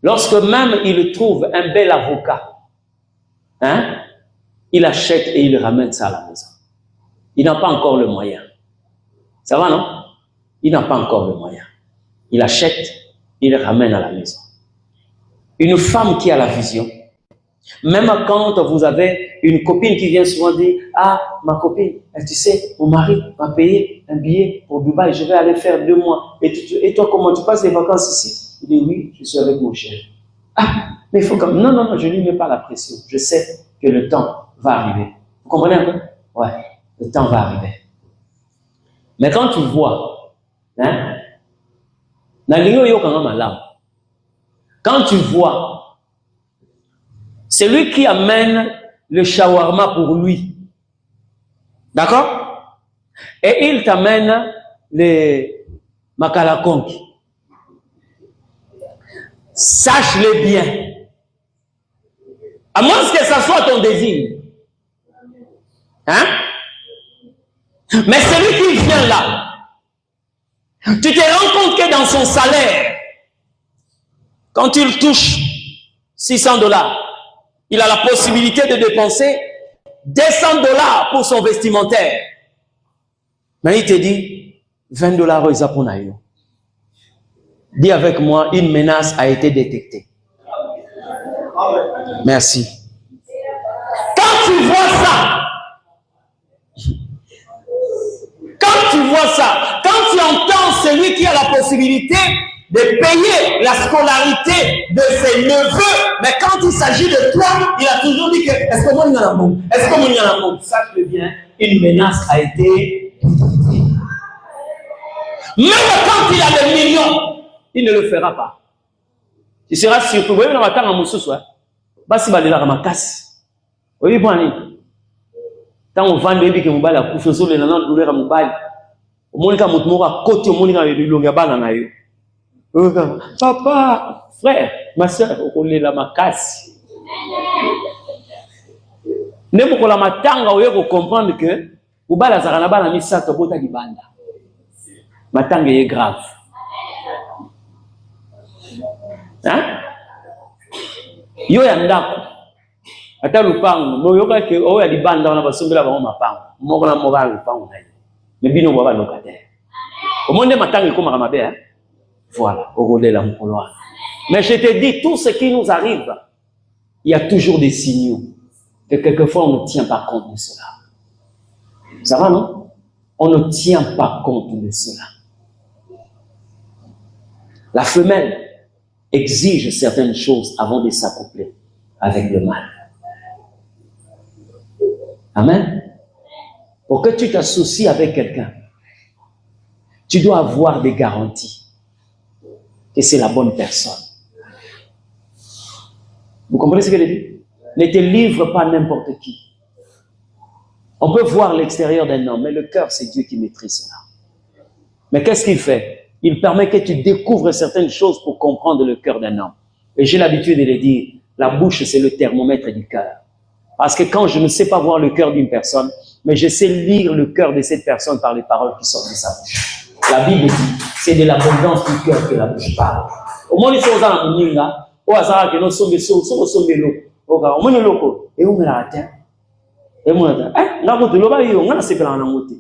lorsque même il trouve un bel avocat, hein, il achète et il ramène ça à la maison. Il n'a pas encore le moyen. Ça va, non? Il n'a pas encore le moyen. Il achète, il ramène à la maison. Une femme qui a la vision, même quand vous avez une copine qui vient souvent dire « Ah, ma copine, tu sais, mon mari m'a payé un billet pour Dubaï, je vais aller faire 2 mois. Et toi, comment tu passes les vacances ici ?» Il dit « Oui, je suis avec mon chef. » Ah, mais il faut comme... Non, je ne lui mets pas la pression. Je sais que le temps va arriver. Vous comprenez un peu? Ouais, le temps va arriver. Mais quand tu vois, hein, quand tu vois, c'est lui qui amène le shawarma pour lui. D'accord? Et il t'amène les makalakonki. Sache-le bien. À moins que ça soit ton désir. Hein? Mais celui qui vient là, tu te rends compte que dans son salaire, quand il touche $600, il a la possibilité de dépenser $200 pour son vestimentaire. Mais il te dit, $20 est pour naïo. Dis avec moi, une menace a été détectée. Merci. Quand tu vois ça, quand tu entends celui qui a la possibilité de payer la scolarité de ses neveux, mais quand il s'agit de toi, il a toujours dit que est-ce que moi il y en a bon? Est-ce que moi il y en a bon? Sache-le bien, une menace a été. Même quand il a des millions, il ne le fera pas. Tu seras surpris. Vous voyez, dans ma tête, en moussou, basi balela ma casse. Vous voyez, tant on vend des que mobile a couché sur les nanas douleur à mobile. Au moins, quand mon à côté, au moins, il y a des longues bananes. Papa, frère, ma soeur, on est là, ma casse. N'est-ce pas la matanga, vous comprendre que vous baladez à la balle, ça te bota di banda. Matanga est grave. Hein? Yo ya ndako. Ata lupango, mo yoka ke o ya di banda na basongela ba mapango. Moko na moba lupango na. Mais bino ba locataire. Au monde matanga ko maka mabe hein. Voilà, au rolela mokolo. Mais je te dis tout ce qui nous arrive, il y a toujours des signaux que quelquefois on ne tient pas compte de cela. Ça va non? On ne tient pas compte de cela. La femelle exige certaines choses avant de s'accoupler avec le mâle. Amen. Pour que tu t'associes avec quelqu'un, tu dois avoir des garanties que c'est la bonne personne. Vous comprenez ce que je dis? Ne te livre pas n'importe qui. On peut voir l'extérieur d'un homme, mais le cœur, c'est Dieu qui maîtrise cela. Mais qu'est-ce qu'il fait? Il permet que tu découvres certaines choses pour comprendre le cœur d'un homme. Et j'ai l'habitude de le dire, la bouche, c'est le thermomètre du cœur. Parce que quand je ne sais pas voir le cœur d'une personne, mais je sais lire le cœur de cette personne par les paroles qui sortent de sa bouche. La Bible dit, c'est de l'abondance du cœur que la bouche parle. Au moins, ils sont dans la mouninga, au hasard que nous sommes l'eau. Au moins, l'eau, et on me l'a atteint. Et moi, la route de l'eau, on a séparé en route.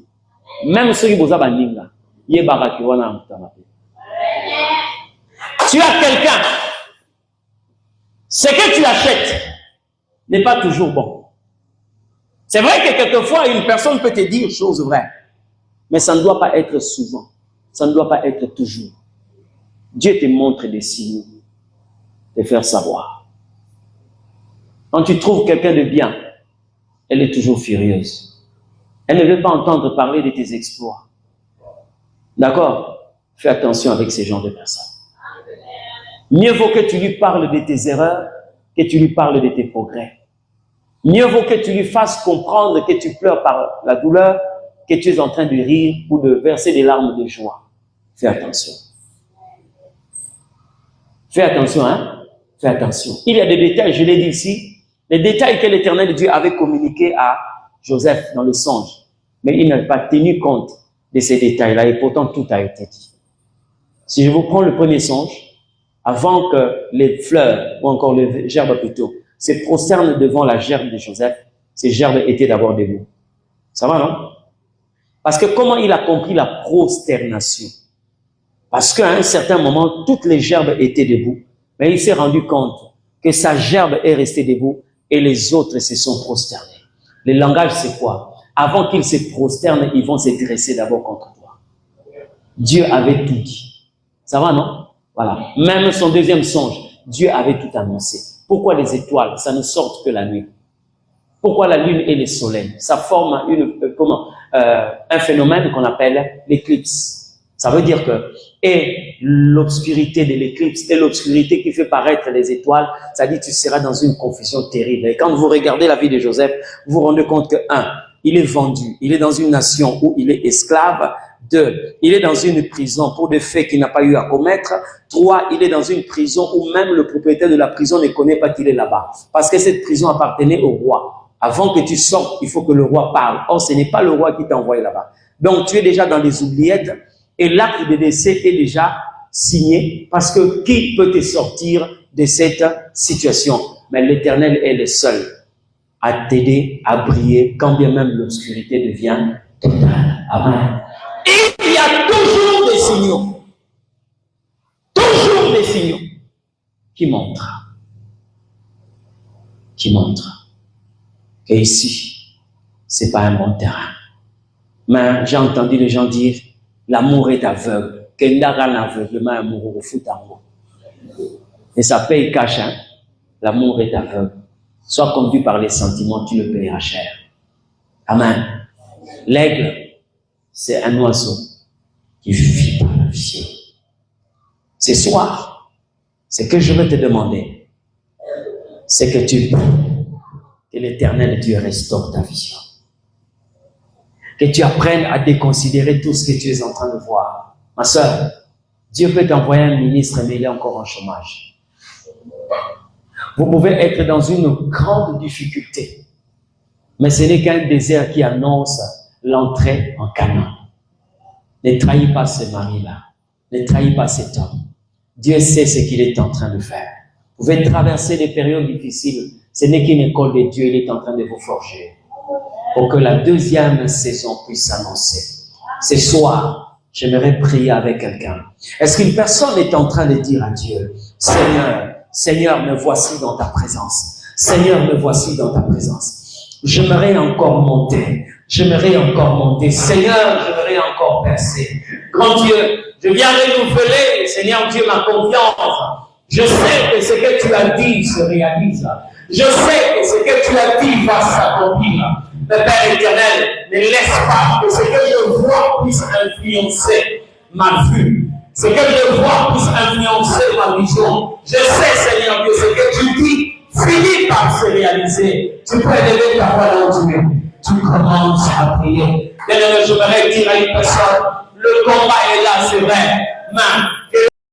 Même ceux qui vous ont baninga, il y a baraki, on a un tu as quelqu'un, ce que tu achètes n'est pas toujours bon. C'est vrai que quelquefois, une personne peut te dire choses vraies, mais ça ne doit pas être souvent. Ça ne doit pas être toujours. Dieu te montre des signes, de faire savoir. Quand tu trouves quelqu'un de bien, elle est toujours furieuse. Elle ne veut pas entendre parler de tes exploits. D'accord? Fais attention avec ces genres de personnes. Mieux vaut que tu lui parles de tes erreurs que tu lui parles de tes progrès. Mieux vaut que tu lui fasses comprendre que tu pleures par la douleur, que tu es en train de rire ou de verser des larmes de joie. Fais attention. Fais attention, hein? Fais attention. Il y a des détails, je l'ai dit ici, les détails que l'Éternel Dieu avait communiqués à Joseph dans le songe. Mais il n'a pas tenu compte de ces détails-là et pourtant tout a été dit. Si je vous prends le premier songe, avant que les fleurs, ou encore les gerbes plutôt, se prosternent devant la gerbe de Joseph, ces gerbes étaient d'abord debout. Ça va, non? Parce que comment il a compris la prosternation? Parce qu'à un certain moment, toutes les gerbes étaient debout, mais il s'est rendu compte que sa gerbe est restée debout et les autres se sont prosternés. Le langage, c'est quoi? Avant qu'ils se prosternent, ils vont se dresser d'abord contre toi. Dieu avait tout dit. Ça va, non? Voilà. Même son deuxième songe, Dieu avait tout annoncé. Pourquoi les étoiles, ça ne sort que la nuit? Pourquoi la lune et le soleil? Ça forme un phénomène qu'on appelle l'éclipse. Ça veut dire que, et l'obscurité de l'éclipse et l'obscurité qui fait paraître les étoiles, ça dit tu seras dans une confusion terrible. Et quand vous regardez la vie de Joseph, vous vous rendez compte que, il est vendu, il est dans une nation où il est esclave. 2, il est dans une prison pour des faits qu'il n'a pas eu à commettre. 3, il est dans une prison où même le propriétaire de la prison ne connaît pas qu'il est là-bas. Parce que cette prison appartenait au roi. Avant que tu sortes, il faut que le roi parle. Or, ce n'est pas le roi qui t'a envoyé là-bas. Donc, tu es déjà dans les oubliettes et l'acte de décès est déjà signé parce que qui peut te sortir de cette situation? Mais l'Éternel est le seul à t'aider à briller quand bien même l'obscurité devient totale. Amen. Il y a toujours des signaux qui montrent que ici, c'est pas un bon terrain. Mais j'ai entendu les gens dire, l'amour est aveugle, que n'aura l'aveuglement amoureux au foot amour. Et ça paye cash, hein? L'amour est aveugle. Sois conduit par les sentiments, tu le payeras cher. Amen. L'aigle, c'est un oiseau qui vit par la vision. Ce soir, ce que je veux te demander, c'est que que l'Éternel Dieu restaure ta vision. Que tu apprennes à déconsidérer tout ce que tu es en train de voir. Ma soeur, Dieu peut t'envoyer un ministre, mais il est encore en chômage. Vous pouvez être dans une grande difficulté, mais ce n'est qu'un désert qui annonce l'entrée en Canaan. Ne trahis pas ce mari-là. Ne trahis pas cet homme. Dieu sait ce qu'il est en train de faire. Vous pouvez traverser des périodes difficiles. Ce n'est qu'une école de Dieu. Il est en train de vous forger pour que la deuxième saison puisse s'annoncer. Ce soir, j'aimerais prier avec quelqu'un. Est-ce qu'une personne est en train de dire à Dieu, Seigneur, me voici dans ta présence. Seigneur, me voici dans ta présence. J'aimerais encore monter. Seigneur, j'aimerais encore percer. Grand Dieu, je viens renouveler, Seigneur Dieu, ma confiance. Je sais que ce que tu as dit se réalise. Je sais que ce que tu as dit va s'accomplir. Mais Père éternel, ne laisse pas que ce que je vois puisse influencer ma vue. Ce que je vois puisse influencer ma vision. Je sais, Seigneur Dieu, ce que tu dis finit par se réaliser. Tu peux élever ta voix dans Dieu. Tu commences à prier. Bien-aimé, j'aimerais dire à une personne, Le combat est là, c'est vrai. Mais